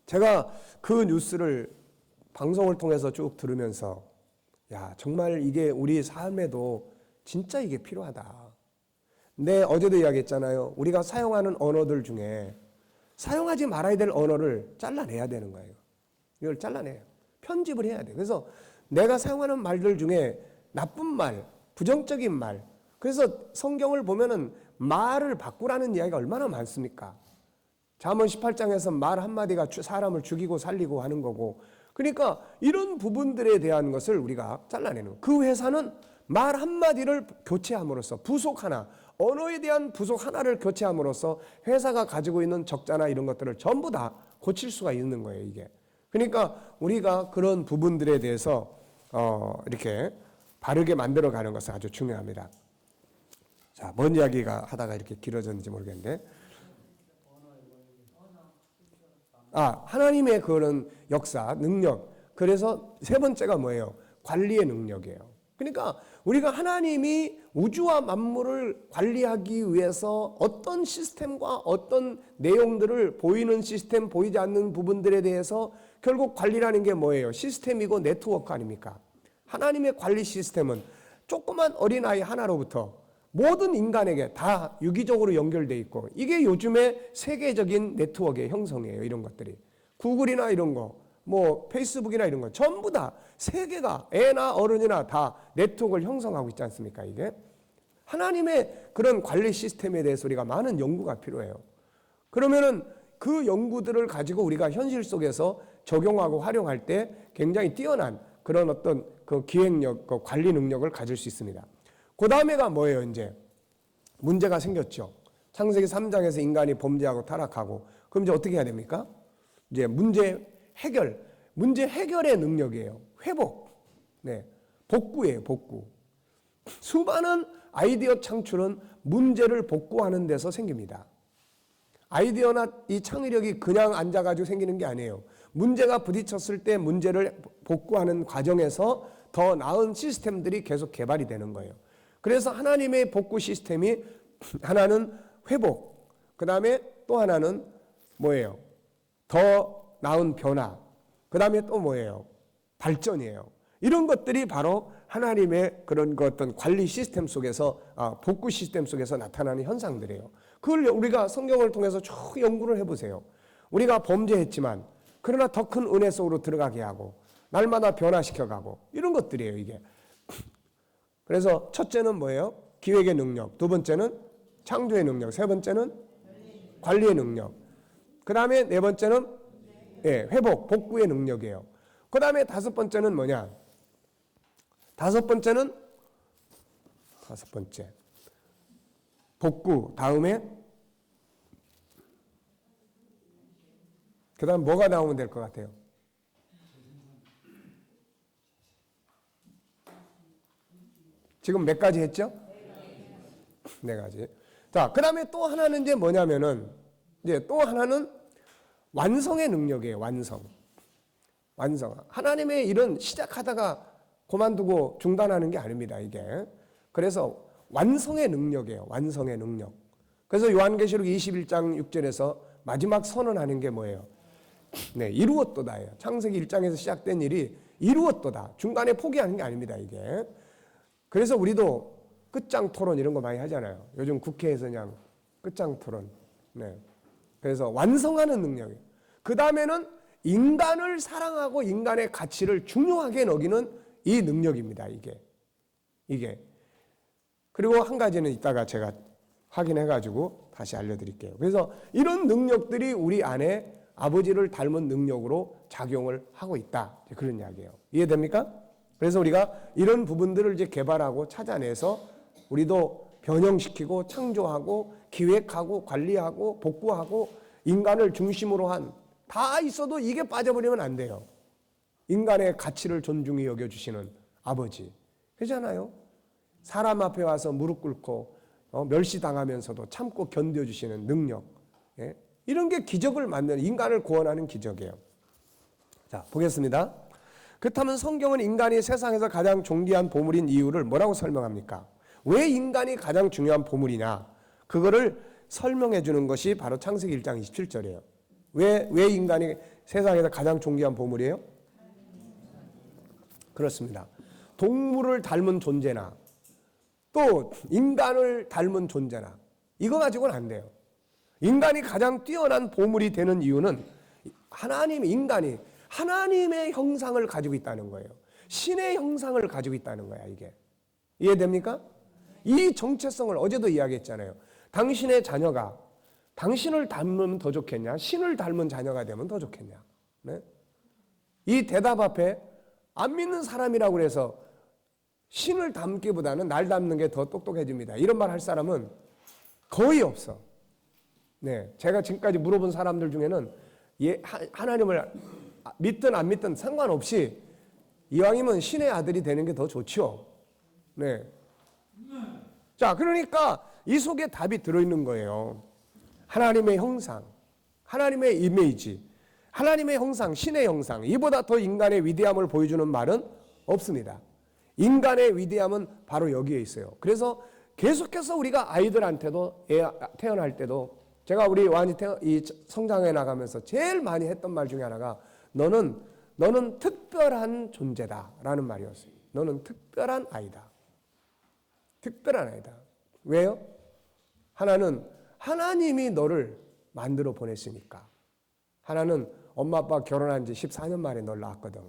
제가 그 뉴스를 방송을 통해서 쭉 들으면서 야, 정말 이게 우리 삶에도 진짜 이게 필요하다. 어제도 이야기했잖아요. 우리가 사용하는 언어들 중에 사용하지 말아야 될 언어를 잘라내야 되는 거예요. 이걸 잘라내요. 편집을 해야 돼요. 그래서 내가 사용하는 말들 중에 나쁜 말, 부정적인 말. 그래서 성경을 보면은 말을 바꾸라는 이야기가 얼마나 많습니까? 잠언 18장에서 말 한마디가 사람을 죽이고 살리고 하는 거고. 그러니까 이런 부분들에 대한 것을 우리가 잘라내는 거예요. 그 회사는 말 한마디를 교체함으로써 부속 하나, 언어에 대한 부속 하나를 교체함으로써 회사가 가지고 있는 적자나 이런 것들을 전부 다 고칠 수가 있는 거예요, 이게. 그러니까 우리가 그런 부분들에 대해서 이렇게 바르게 만들어 가는 것은 아주 중요합니다. 자, 뭔 이야기가 하다가 이렇게 길어졌는지 모르겠는데. 하나님의 그런 역사, 능력. 그래서 세 번째가 뭐예요? 관리의 능력이에요. 그러니까 우리가 하나님이 우주와 만물을 관리하기 위해서 어떤 시스템과 어떤 내용들을 보이는 시스템, 보이지 않는 부분들에 대해서 결국 관리라는 게 뭐예요? 시스템이고 네트워크 아닙니까? 하나님의 관리 시스템은 조그만 어린아이 하나로부터 모든 인간에게 다 유기적으로 연결되어 있고, 이게 요즘의 세계적인 네트워크의 형성이에요. 이런 것들이 구글이나 이런 거, 뭐 페이스북이나 이런 거 전부 다 세계가 애나 어른이나 다 네트워크를 형성하고 있지 않습니까? 이게 하나님의 그런 관리 시스템에 대해서 우리가 많은 연구가 필요해요. 그러면은 그 연구들을 가지고 우리가 현실 속에서 적용하고 활용할 때 굉장히 뛰어난 그런 어떤 그 기획력, 그 관리 능력을 가질 수 있습니다. 그 다음에가 뭐예요? 이제 문제가 생겼죠. 창세기 3장에서 인간이 범죄하고 타락하고, 그럼 이제 어떻게 해야 됩니까? 이제 문제 해결의 능력이에요. 회복, 복구예요, 복구. 수많은 아이디어 창출은 문제를 복구하는 데서 생깁니다. 아이디어나 이 창의력이 그냥 앉아가지고 생기는 게 아니에요. 문제가 부딪혔을 때 문제를 복구하는 과정에서 더 나은 시스템들이 계속 개발이 되는 거예요. 그래서 하나님의 복구 시스템이 하나는 회복, 그 다음에 또 하나는 뭐예요? 더 나은 변화, 그 다음에 또 뭐예요? 발전이에요. 이런 것들이 바로 하나님의 그런 어떤 관리 시스템 속에서, 복구 시스템 속에서 나타나는 현상들이에요. 그걸 우리가 성경을 통해서 쭉 연구를 해보세요. 우리가 범죄했지만 그러나 더 큰 은혜 속으로 들어가게 하고 날마다 변화시켜가고 이런 것들이에요, 이게. 그래서 첫째는 뭐예요? 기획의 능력. 두 번째는 창조의 능력. 세 번째는 관리의 능력. 그 다음에 네 번째는 회복, 복구의 능력이에요. 그 다음에 다섯 번째는 뭐냐? 다섯 번째 복구. 다음에 그 다음 뭐가 나오면 될 것 같아요? 지금 몇 가지 했죠? 네 가지. 자, 그 다음에 또 하나는 이제 뭐냐면은, 이제 또 하나는 완성의 능력이에요. 완성. 하나님의 일은 시작하다가 그만두고 중단하는 게 아닙니다, 이게. 그래서 완성의 능력이에요. 완성의 능력. 그래서 요한계시록 21장 6절에서 마지막 선언하는 게 뭐예요? 이루었도다예요. 창세기 1장에서 시작된 일이 이루었도다. 중간에 포기하는 게 아닙니다, 이게. 그래서 우리도 끝장 토론 이런 거 많이 하잖아요. 요즘 국회에서 그냥 끝장 토론. 그래서 완성하는 능력이에요. 그 다음에는 인간을 사랑하고 인간의 가치를 중요하게 여기는 이 능력입니다, 이게. 그리고 한 가지는 이따가 제가 확인해가지고 다시 알려드릴게요. 그래서 이런 능력들이 우리 안에 아버지를 닮은 능력으로 작용을 하고 있다. 그런 이야기예요. 이해됩니까? 그래서 우리가 이런 부분들을 이제 개발하고 찾아내서 우리도 변형시키고 창조하고 기획하고 관리하고 복구하고 인간을 중심으로 한 다 있어도 이게 빠져버리면 안 돼요. 인간의 가치를 존중히 여겨주시는 아버지. 그렇잖아요. 사람 앞에 와서 무릎 꿇고 멸시당하면서도 참고 견뎌주시는 능력. 이런 게 기적을 만드는, 인간을 구원하는 기적이에요. 자, 보겠습니다. 그렇다면 성경은 인간이 세상에서 가장 존귀한 보물인 이유를 뭐라고 설명합니까? 왜 인간이 가장 중요한 보물이냐? 그거를 설명해 주는 것이 바로 창세기 1장 27절이에요. 왜 인간이 세상에서 가장 존귀한 보물이에요? 그렇습니다. 동물을 닮은 존재나 또 인간을 닮은 존재나 이거 가지고는 안 돼요. 인간이 가장 뛰어난 보물이 되는 이유는 인간이 하나님의 형상을 가지고 있다는 거예요. 신의 형상을 가지고 있다는 거야, 이게. 이해됩니까? 이 정체성을 어제도 이야기했잖아요. 당신의 자녀가 당신을 닮으면 더 좋겠냐? 신을 닮은 자녀가 되면 더 좋겠냐? 네? 이 대답 앞에 안 믿는 사람이라고 해서 신을 닮기보다는 날 닮는 게 더 똑똑해집니다. 이런 말 할 사람은 거의 없어. 네, 제가 지금까지 물어본 사람들 중에는 하나님을 믿든 안 믿든 상관없이 이왕이면 신의 아들이 되는 게 더 좋죠. 네. 자, 그러니까 이 속에 답이 들어있는 거예요. 하나님의 형상, 하나님의 이미지, 하나님의 형상, 신의 형상, 이보다 더 인간의 위대함을 보여주는 말은 없습니다. 인간의 위대함은 바로 여기에 있어요. 그래서 계속해서 우리가 아이들한테도 태어날 때도 제가 우리 완이 이 성장해 나가면서 제일 많이 했던 말 중에 하나가 너는 특별한 존재다라는 말이었어요. 너는 특별한 아이다. 특별한 아이다. 왜요? 하나는 하나님이 너를 만들어 보냈으니까. 하나는 엄마 아빠 결혼한 지 14년 만에 널 낳았거든.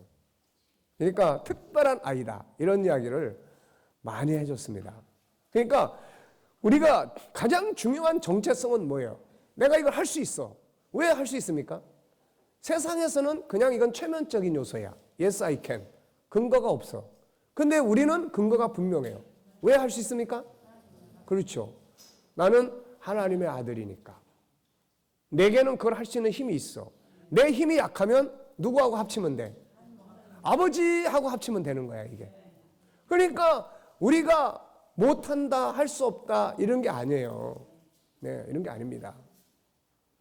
그러니까 특별한 아이다. 이런 이야기를 많이 해줬습니다. 그러니까 우리가 가장 중요한 정체성은 뭐예요? 내가 이걸 할 수 있어. 왜 할 수 있습니까? 세상에서는 그냥 이건 최면적인 요소야. Yes, I can. 근거가 없어. 근데 우리는 근거가 분명해요. 왜 할 수 있습니까? 그렇죠. 나는 하나님의 아들이니까. 내게는 그걸 할 수 있는 힘이 있어. 내 힘이 약하면 누구하고 합치면 돼? 아버지하고 합치면 되는 거야, 이게. 그러니까 우리가 못한다, 할 수 없다 이런 게 아니에요. 네, 이런 게 아닙니다.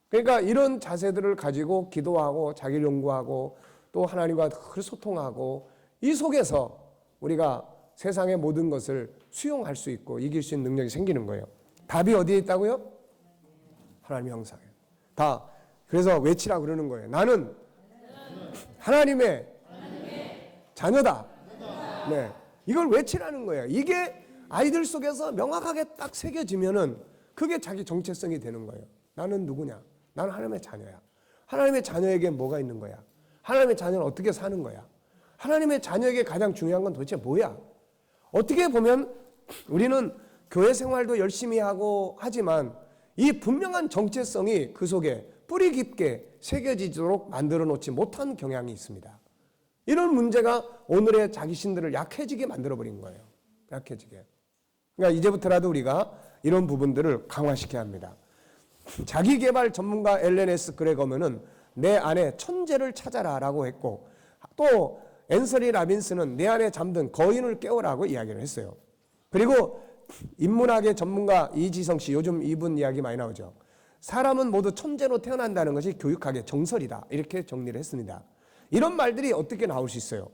그러니까 이런 자세들을 가지고 기도하고 자기를 연구하고 또 하나님과 소통하고 이 속에서 우리가 세상의 모든 것을 수용할 수 있고 이길 수 있는 능력이 생기는 거예요. 답이 어디에 있다고요? 하나님의 형상에. 다 그래서 외치라고 그러는 거예요. 나는 하나님의 자녀다. 네, 이걸 외치라는 거예요. 이게 아이들 속에서 명확하게 딱 새겨지면은 그게 자기 정체성이 되는 거예요. 나는 누구냐? 나는 하나님의 자녀야. 하나님의 자녀에게 뭐가 있는 거야? 하나님의 자녀는 어떻게 사는 거야? 하나님의 자녀에게 가장 중요한 건 도대체 뭐야? 어떻게 보면 우리는 교회 생활도 열심히 하고 하지만 이 분명한 정체성이 그 속에 뿌리 깊게 새겨지도록 만들어 놓지 못한 경향이 있습니다. 이런 문제가 오늘의 자기 신들을 약해지게 만들어버린 거예요. 약해지게. 그러니까 이제부터라도 우리가 이런 부분들을 강화시켜야 합니다. 자기개발 전문가 엘렌.S. 그레거면은 내 안에 천재를 찾아라라고 했고 또 앤서니 라빈스는 내 안에 잠든 거인을 깨워라고 이야기를 했어요. 그리고 인문학의 전문가 이지성 씨, 요즘 이분 이야기 많이 나오죠. 사람은 모두 천재로 태어난다는 것이 교육학의 정설이다. 이렇게 정리를 했습니다. 이런 말들이 어떻게 나올 수 있어요?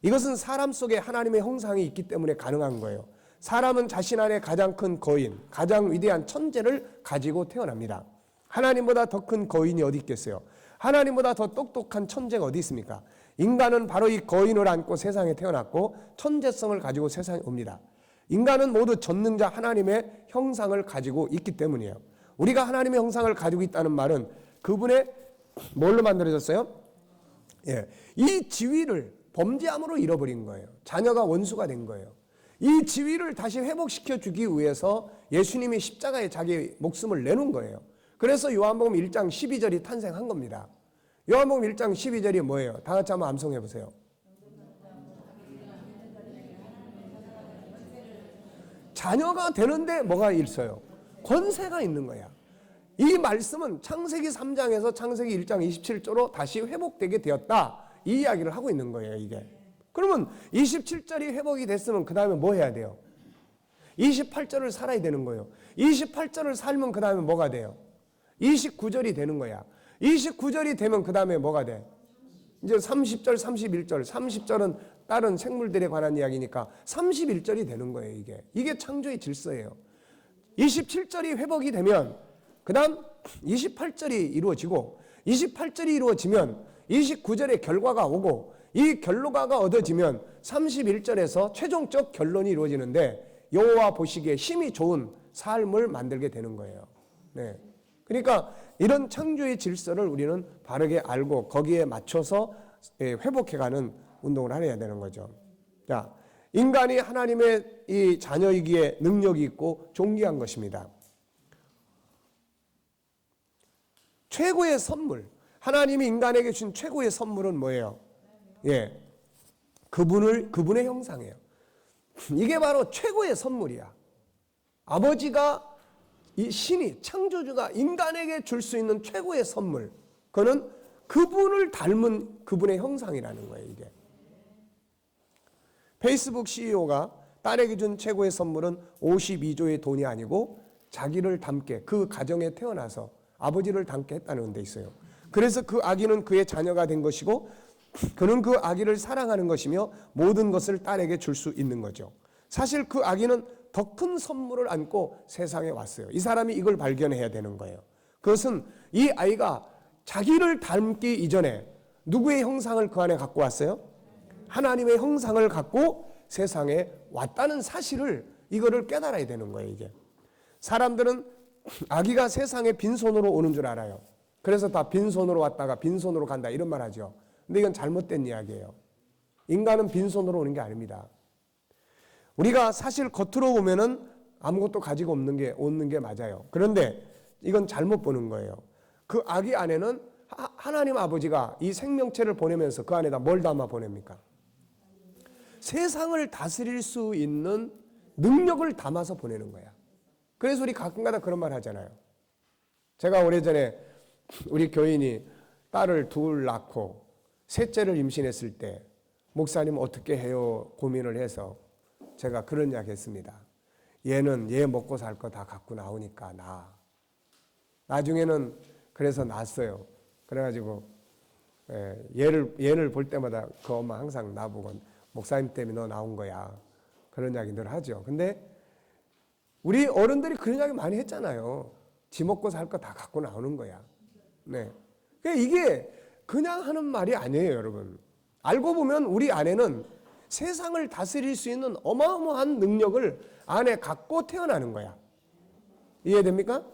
이것은 사람 속에 하나님의 형상이 있기 때문에 가능한 거예요. 사람은 자신 안에 가장 큰 거인, 가장 위대한 천재를 가지고 태어납니다. 하나님보다 더 큰 거인이 어디 있겠어요? 하나님보다 더 똑똑한 천재가 어디 있습니까? 인간은 바로 이 거인을 안고 세상에 태어났고 천재성을 가지고 세상에 옵니다. 인간은 모두 전능자 하나님의 형상을 가지고 있기 때문이에요. 우리가 하나님의 형상을 가지고 있다는 말은 그분의 뭘로 만들어졌어요? 예, 이 지위를 범죄함으로 잃어버린 거예요. 자녀가 원수가 된 거예요. 이 지위를 다시 회복시켜 주기 위해서 예수님이 십자가에 자기 목숨을 내놓은 거예요. 그래서 요한복음 1장 12절이 탄생한 겁니다. 요한복음 1장 12절이 뭐예요? 다 같이 한번 암송해 보세요. 자녀가 되는데 뭐가 있어요? 권세가 있는 거야. 이 말씀은 창세기 3장에서 창세기 1장 27절로 다시 회복되게 되었다. 이 이야기를 하고 있는 거예요, 이게. 그러면 27절이 회복이 됐으면 그 다음에 뭐 해야 돼요? 28절을 살아야 되는 거예요. 28절을 살면 그 다음에 뭐가 돼요? 29절이 되는 거야. 29절이 되면 그 다음에 뭐가 돼? 이제 30절, 31절, 30절은 다른 생물들에 관한 이야기니까 31절이 되는 거예요, 이게. 이게 창조의 질서예요. 27절이 회복이 되면 그 다음 28절이 이루어지고 28절이 이루어지면 29절의 결과가 오고 이 결과가 얻어지면 31절에서 최종적 결론이 이루어지는데 여호와 보시기에 힘이 좋은 삶을 만들게 되는 거예요. 네. 그러니까 이런 창조의 질서를 우리는 바르게 알고 거기에 맞춰서 회복해가는 운동을 해야 되는 거죠. 자, 인간이 하나님의 이 자녀이기에 능력이 있고 존귀한 것입니다. 최고의 선물, 하나님이 인간에게 준 최고의 선물은 뭐예요? 예, 그분의 형상이에요. 이게 바로 최고의 선물이야. 아버지가 이 신이 창조주가 인간에게 줄 수 있는 최고의 선물, 그거는 그분을 닮은 그분의 형상이라는 거예요. 이게 페이스북 CEO가 딸에게 준 최고의 선물은 52조의 돈이 아니고 자기를 닮게, 그 가정에 태어나서 아버지를 닮게 했다는 데 있어요. 그래서 그 아기는 그의 자녀가 된 것이고 그는 그 아기를 사랑하는 것이며 모든 것을 딸에게 줄 수 있는 거죠. 사실 그 아기는 더 큰 선물을 안고 세상에 왔어요. 이 사람이 이걸 발견해야 되는 거예요. 그것은 이 아이가 자기를 닮기 이전에 누구의 형상을 그 안에 갖고 왔어요? 하나님의 형상을 갖고 세상에 왔다는 사실을, 이거를 깨달아야 되는 거예요. 이게 사람들은 아기가 세상에 빈손으로 오는 줄 알아요. 그래서 다 빈손으로 왔다가 빈손으로 간다 이런 말 하죠. 근데 이건 잘못된 이야기예요. 인간은 빈손으로 오는 게 아닙니다. 우리가 사실 겉으로 보면은 아무것도 가지고 없는 게 오는 게 맞아요. 그런데 이건 잘못 보는 거예요. 그 아기 안에는 하나님 아버지가 이 생명체를 보내면서 그 안에다 뭘 담아 보냅니까? 세상을 다스릴 수 있는 능력을 담아서 보내는 거야. 그래서 우리 가끔가다 그런 말 하잖아요. 제가 오래전에 우리 교인이 딸을 둘 낳고 셋째를 임신했을 때 목사님 어떻게 해요? 고민을 해서 제가 그런 이야기 했습니다. 얘는 얘 먹고 살 거 다 갖고 나오니까 나중에는 그래서 낳았어요. 그래가지고 얘를 볼 때마다 그 엄마 항상 나보고 목사님 때문에 너 나온 거야. 그런 이야기 늘 하죠. 근데 우리 어른들이 그런 이야기 많이 했잖아요. 지 먹고 살 거 다 갖고 나오는 거야. 네. 이게 그냥 하는 말이 아니에요, 여러분. 알고 보면 우리 안에는 세상을 다스릴 수 있는 어마어마한 능력을 안에 갖고 태어나는 거야. 이해됩니까?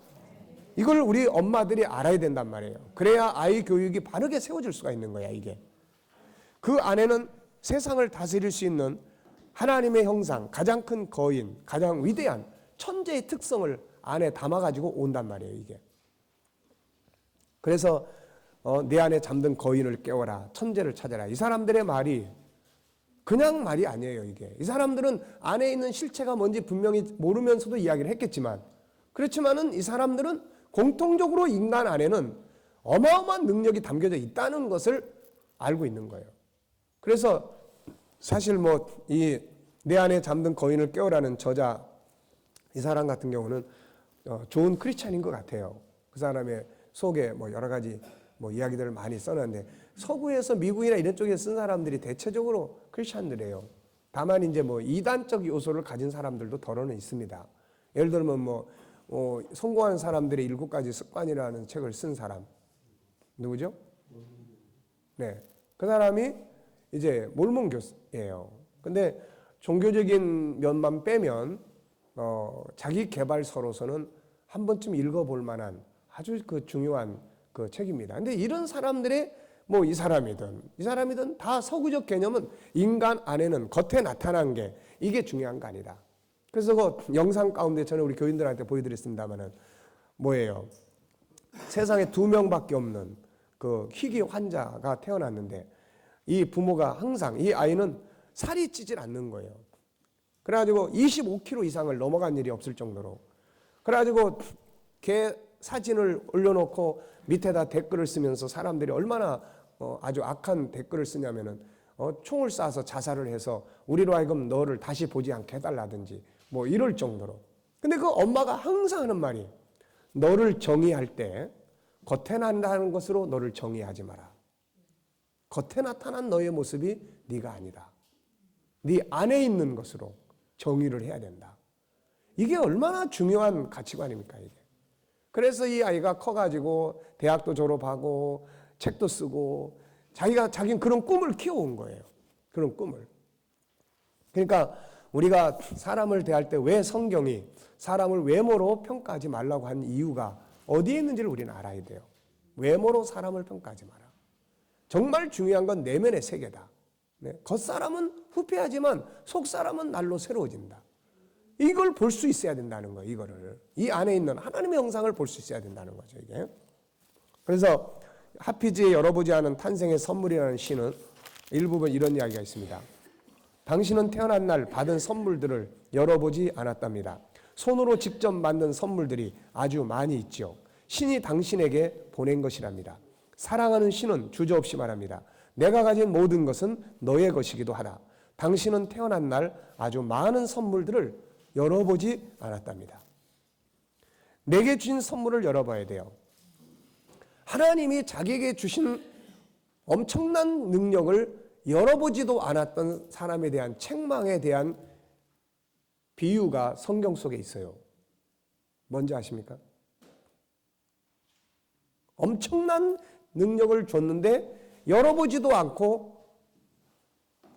이걸 우리 엄마들이 알아야 된단 말이에요. 그래야 아이 교육이 바르게 세워질 수가 있는 거야, 이게. 그 안에는 세상을 다스릴 수 있는 하나님의 형상, 가장 큰 거인, 가장 위대한 천재의 특성을 안에 담아가지고 온단 말이에요, 이게. 그래서 내 안에 잠든 거인을 깨워라, 천재를 찾아라. 이 사람들의 말이 그냥 말이 아니에요, 이게. 이 사람들은 안에 있는 실체가 뭔지 분명히 모르면서도 이야기를 했겠지만, 그렇지만은 이 사람들은 공통적으로 인간 안에는 어마어마한 능력이 담겨져 있다는 것을 알고 있는 거예요. 그래서 사실 이 내 안에 잠든 거인을 깨우라는 저자, 이 사람 같은 경우는 좋은 크리스찬인 것 같아요. 그 사람의 속에 여러 가지 이야기들을 많이 써놨는데, 서구에서 미국이나 이런 쪽에 쓴 사람들이 대체적으로 크리스찬들이에요. 다만 이제 이단적 요소를 가진 사람들도 더러는 있습니다. 예를 들면 성공한 사람들의 7가지 습관이라는 책을 쓴 사람 누구죠? 네, 그 사람이 이제 몰몬 교수예요. 근데 종교적인 면만 빼면 자기 개발서로서는 한 번쯤 읽어볼 만한 아주 중요한 책입니다. 근데 이런 사람들의 이 사람이든 다 서구적 개념은 인간 안에는 겉에 나타난 게 이게 중요한 거 아니다. 그래서 그 영상 가운데 저는 우리 교인들한테 보여드렸습니다만은 뭐예요? 세상에 2명밖에 없는 그 희귀 환자가 태어났는데 이 부모가 항상 이 아이는 살이 찌질 않는 거예요. 그래가지고 25kg 이상을 넘어간 일이 없을 정도로. 그래가지고 걔 사진을 올려놓고 밑에다 댓글을 쓰면서 사람들이 얼마나 아주 악한 댓글을 쓰냐면은 총을 쏴서 자살을 해서 우리로 하여금 너를 다시 보지 않게 해달라든지 이럴 정도로. 근데 그 엄마가 항상 하는 말이, 너를 정의할 때 겉에 난다는 것으로 너를 정의하지 마라. 겉에 나타난 너의 모습이 네가 아니다. 네 안에 있는 것으로 정의를 해야 된다. 이게 얼마나 중요한 가치관입니까, 이게. 그래서 이 아이가 커가지고 대학도 졸업하고 책도 쓰고 자기는 그런 꿈을 키워온 거예요. 그런 꿈을. 그러니까 우리가 사람을 대할 때 왜 성경이 사람을 외모로 평가하지 말라고 한 이유가 어디에 있는지를 우리는 알아야 돼요. 외모로 사람을 평가하지 마라. 정말 중요한 건 내면의 세계다. 네, 겉사람은 후패하지만 속사람은 날로 새로워진다. 이걸 볼 수 있어야 된다는 거예요. 이거를. 이 안에 있는 하나님의 형상을 볼 수 있어야 된다는 거죠. 이게. 그래서 하피즈의 열어보지 않은 탄생의 선물이라는 시는 일부분 이런 이야기가 있습니다. 당신은 태어난 날 받은 선물들을 열어보지 않았답니다. 손으로 직접 만든 선물들이 아주 많이 있죠. 신이 당신에게 보낸 것이랍니다. 사랑하는 신은 주저없이 말합니다. 내가 가진 모든 것은 너의 것이기도 하다. 당신은 태어난 날 아주 많은 선물들을 열어보지 않았답니다. 내게 주신 선물을 열어봐야 돼요. 하나님이 자기에게 주신 엄청난 능력을 열어보지도 않았던 사람에 대한 책망에 대한 비유가 성경 속에 있어요. 뭔지 아십니까? 엄청난 능력을 줬는데 열어보지도 않고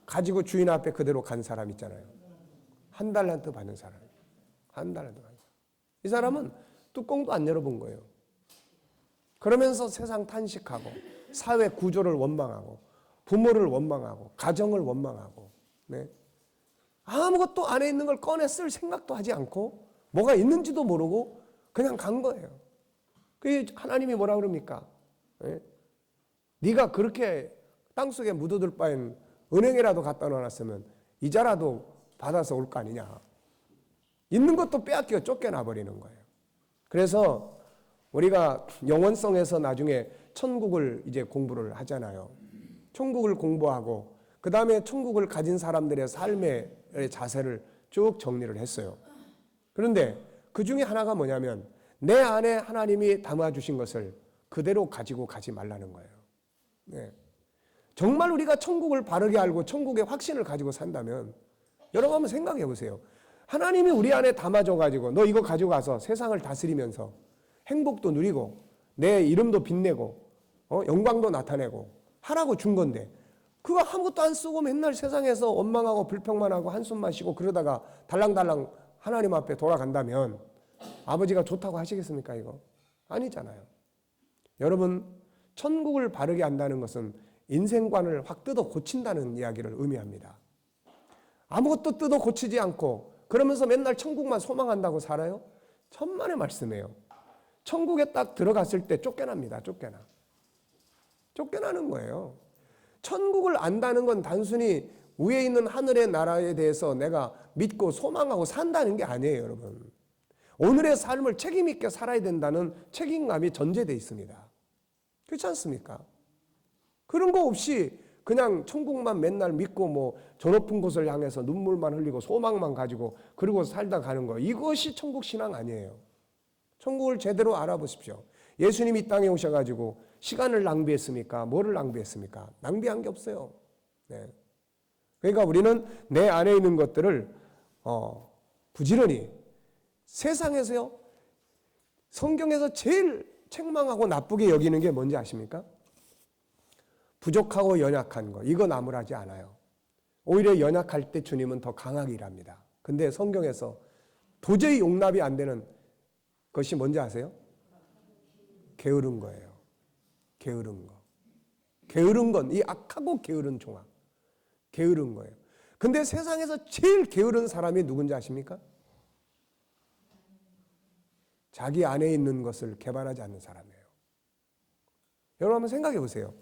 가지고 주인 앞에 그대로 간 사람 있잖아요. 한 달란트 받는 사람. 한 달란트 받는 사람. 이 사람은 뚜껑도 안 열어본 거예요. 그러면서 세상 탄식하고 사회 구조를 원망하고 부모를 원망하고 가정을 원망하고, 네. 아무것도 안에 있는 걸 꺼내 쓸 생각도 하지 않고 뭐가 있는지도 모르고 그냥 간 거예요. 그 하나님이 뭐라 그럽니까? 네? 네가 그렇게 땅속에 묻어둘 바엔 은행에라도 갖다 놓았으면 이자라도 받아서 올 거 아니냐. 있는 것도 빼앗겨 쫓겨나 버리는 거예요. 그래서 우리가 영원성에서 나중에 천국을 이제 공부를 하잖아요. 천국을 공부하고 그 다음에 천국을 가진 사람들의 삶의 자세를 쭉 정리를 했어요. 그런데 그 중에 하나가 뭐냐면 내 안에 하나님이 담아주신 것을 그대로 가지고 가지 말라는 거예요. 네. 정말 우리가 천국을 바르게 알고 천국의 확신을 가지고 산다면 여러분 한번 생각해 보세요. 하나님이 우리 안에 담아줘가지고 너 이거 가지고 가서 세상을 다스리면서 행복도 누리고 내 이름도 빛내고 영광도 나타내고 하라고 준 건데 그거 아무것도 안 쓰고 맨날 세상에서 원망하고 불평만 하고 한숨만 쉬고 그러다가 달랑달랑 하나님 앞에 돌아간다면 아버지가 좋다고 하시겠습니까? 이거 아니잖아요. 여러분 천국을 바르게 한다는 것은 인생관을 확 뜯어 고친다는 이야기를 의미합니다. 아무것도 뜯어 고치지 않고 그러면서 맨날 천국만 소망한다고 살아요? 천만의 말씀이에요. 천국에 딱 들어갔을 때 쫓겨납니다. 쫓겨나는 거예요. 천국을 안다는 건 단순히 위에 있는 하늘의 나라에 대해서 내가 믿고 소망하고 산다는 게 아니에요, 여러분. 오늘의 삶을 책임 있게 살아야 된다는 책임감이 전제되어 있습니다. 그렇지 않습니까? 그런 거 없이 그냥 천국만 맨날 믿고 뭐 저 높은 곳을 향해서 눈물만 흘리고 소망만 가지고 그러고 살다 가는 거, 이것이 천국 신앙 아니에요. 천국을 제대로 알아보십시오. 예수님이 이 땅에 오셔가지고 시간을 낭비했습니까? 뭐를 낭비했습니까? 낭비한 게 없어요. 네. 그러니까 우리는 내 안에 있는 것들을 부지런히 세상에서요, 성경에서 제일 책망하고 나쁘게 여기는 게 뭔지 아십니까? 부족하고 연약한 거, 이거 나무라지 않아요. 오히려 연약할 때 주님은 더 강하게 일합니다. 근데 성경에서 도저히 용납이 안 되는 것이 뭔지 아세요? 게으른 거예요. 게으른 거. 게으른 건, 이 악하고 게으른 종아. 게으른 거예요. 근데 세상에서 제일 게으른 사람이 누군지 아십니까? 자기 안에 있는 것을 개발하지 않는 사람이에요. 여러분 한번 생각해 보세요.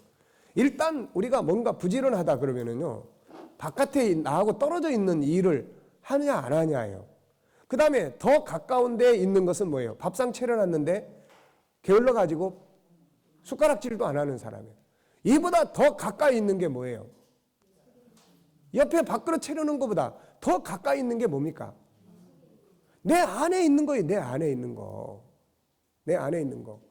일단 우리가 뭔가 부지런하다 그러면은요, 바깥에 나하고 떨어져 있는 일을 하느냐 안 하냐예요. 그 다음에 더 가까운 데에 있는 것은 뭐예요? 밥상 차려놨는데 게을러 가지고 숟가락질도 안 하는 사람이에요. 이보다 더 가까이 있는 게 뭐예요? 옆에 밥그릇 차려놓은 것보다 더 가까이 있는 게 뭡니까? 내 안에 있는 거예요. 내 안에 있는 거. 내 안에 있는 거.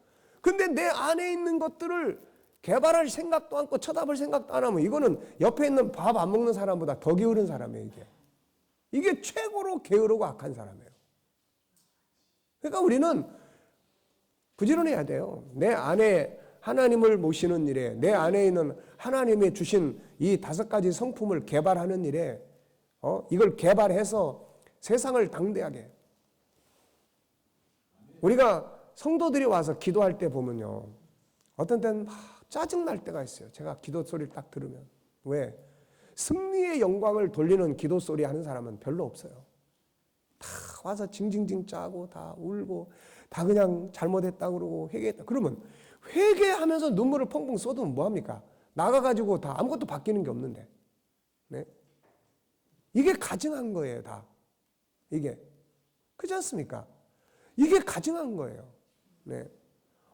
근데 내 안에 있는 것들을 개발할 생각도 않고 쳐다볼 생각도 안 하면 이거는 옆에 있는 밥 안 먹는 사람보다 더 게으른 사람이에요, 이게. 이게 최고로 게으르고 악한 사람이에요. 그러니까 우리는 부지런해야 돼요. 내 안에 하나님을 모시는 일에, 내 안에 있는 하나님이 주신 이 5가지 성품을 개발하는 일에, 이걸 개발해서 세상을 당대하게. 우리가 성도들이 와서 기도할 때 보면요, 어떤 때는 막 짜증날 때가 있어요. 제가 기도 소리를 딱 들으면. 왜? 승리의 영광을 돌리는 기도 소리 하는 사람은 별로 없어요. 다 와서 징징징 짜고 다 울고 다 그냥 잘못했다 그러고 회개했다. 그러면 회개하면서 눈물을 펑펑 쏟으면 뭐합니까? 나가가지고 다 아무것도 바뀌는 게 없는데. 네? 이게 가증한 거예요, 다. 이게. 그렇지 않습니까? 이게 가증한 거예요. 네.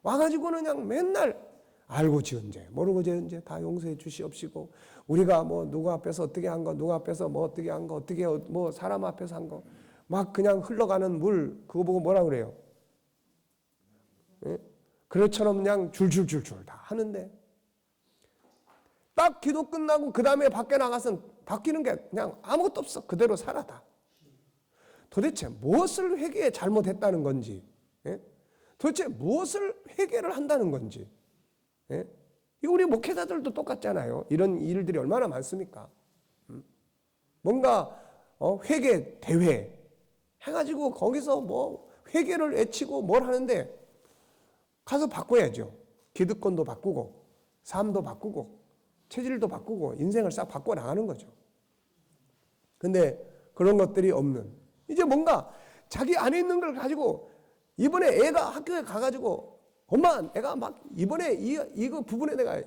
와가지고는 그냥 맨날 알고 지은죄, 모르고 지은죄 다 용서해 주시옵시고, 우리가 뭐 누구 앞에서 어떻게 한 거, 누구 앞에서 뭐 어떻게 한 거, 어떻게 뭐 사람 앞에서 한 거, 막 그냥 흘러가는 물, 그거 보고 뭐라 그래요? 네? 그릇처럼 그냥 줄줄줄줄 다 하는데, 딱 기도 끝나고 그 다음에 밖에 나가서는 바뀌는 게 그냥 아무것도 없어. 그대로 살아 다. 도대체 무엇을 회개에 잘못했다는 건지, 예? 도대체 무엇을 회개를 한다는 건지, 예? 우리 목회자들도 똑같잖아요. 이런 일들이 얼마나 많습니까? 뭔가 회개 대회 해가지고 거기서 뭐 회개를 외치고 뭘 하는데 가서 바꿔야죠. 기득권도 바꾸고 삶도 바꾸고 체질도 바꾸고 인생을 싹 바꿔 나가는 거죠. 근데 그런 것들이 없는, 이제 뭔가 자기 안에 있는 걸 가지고, 이번에 애가 학교에 가가지고 엄마 내가 막 이번에 이거 부분에 내가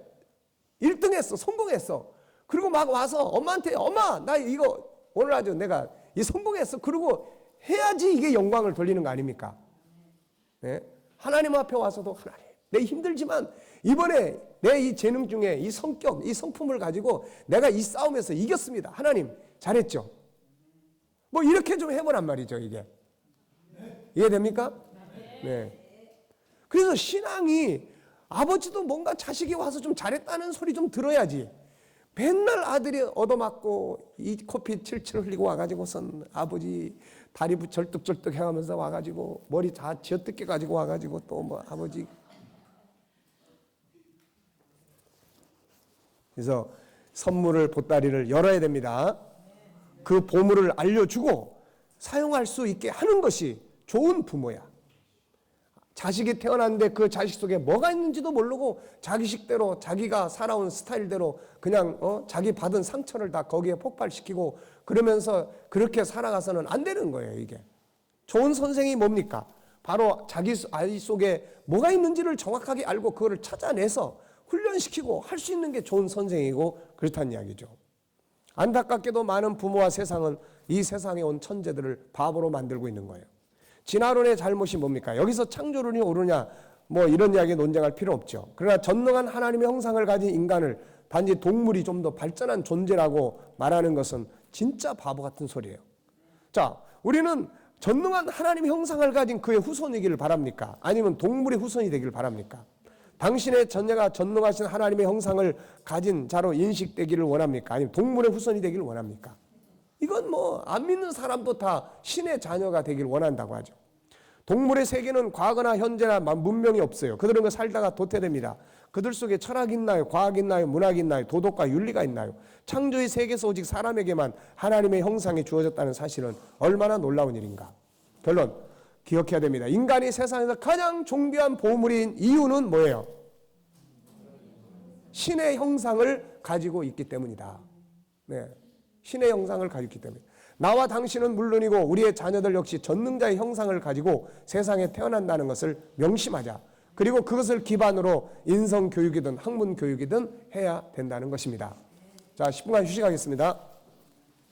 1등 했어, 성공했어. 그리고 막 와서 엄마한테 엄마 나 이거 오늘 아주 내가 이 성공했어. 그리고 해야지 이게 영광을 돌리는 거 아닙니까? 네? 하나님 앞에 와서도 하나님 내 힘들지만 이번에 내 이 재능 중에 이 성격, 이 성품을 가지고 내가 이 싸움에서 이겼습니다. 하나님 잘했죠. 뭐 이렇게 좀 해보란 말이죠, 이게. 이해됩니까? 네. 그래서 신앙이, 아버지도 뭔가 자식이 와서 좀 잘했다는 소리 좀 들어야지. 맨날 아들이 얻어맞고 이 코피 칠칠 흘리고 와가지고선 아버지 다리 절뚝절뚝 해가면서 와가지고 머리 다 쥐어뜯겨 가지고 와가지고 또 뭐 아버지. 그래서 선물을, 보따리를 열어야 됩니다. 그 보물을 알려주고 사용할 수 있게 하는 것이 좋은 부모야. 자식이 태어났는데 그 자식 속에 뭐가 있는지도 모르고 자기식대로 자기가 살아온 스타일대로 그냥 자기 받은 상처를 다 거기에 폭발시키고 그러면서 그렇게 살아가서는 안 되는 거예요, 이게. 좋은 선생이 뭡니까? 바로 자기 아이 속에 뭐가 있는지를 정확하게 알고 그거를 찾아내서 훈련시키고 할 수 있는 게 좋은 선생이고 그렇다는 이야기죠. 안타깝게도 많은 부모와 세상은 이 세상에 온 천재들을 바보로 만들고 있는 거예요. 진화론의 잘못이 뭡니까? 여기서 창조론이 옳으냐 뭐 이런 이야기 논쟁할 필요 없죠. 그러나 전능한 하나님의 형상을 가진 인간을 단지 동물이 좀 더 발전한 존재라고 말하는 것은 진짜 바보 같은 소리예요. 자, 우리는 전능한 하나님의 형상을 가진 그의 후손이기를 바랍니까? 아니면 동물의 후손이 되기를 바랍니까? 당신의 자녀가 전능하신 하나님의 형상을 가진 자로 인식되기를 원합니까? 아니면 동물의 후손이 되기를 원합니까? 이건 뭐 안 믿는 사람도 다 신의 자녀가 되길 원한다고 하죠. 동물의 세계는 과거나 현재나 문명이 없어요. 그들은 살다가 도태됩니다. 그들 속에 철학이 있나요? 과학이 있나요? 문학이 있나요? 도덕과 윤리가 있나요? 창조의 세계에서 오직 사람에게만 하나님의 형상이 주어졌다는 사실은 얼마나 놀라운 일인가. 결론, 기억해야 됩니다. 인간이 세상에서 가장 존귀한 보물인 이유는 뭐예요? 신의 형상을 가지고 있기 때문이다. 네. 신의 형상을 가지고 있기 때문에 나와 당신은 물론이고 우리의 자녀들 역시 전능자의 형상을 가지고 세상에 태어난다는 것을 명심하자. 그리고 그것을 기반으로 인성교육이든 학문교육이든 해야 된다는 것입니다. 자, 10분간 휴식하겠습니다.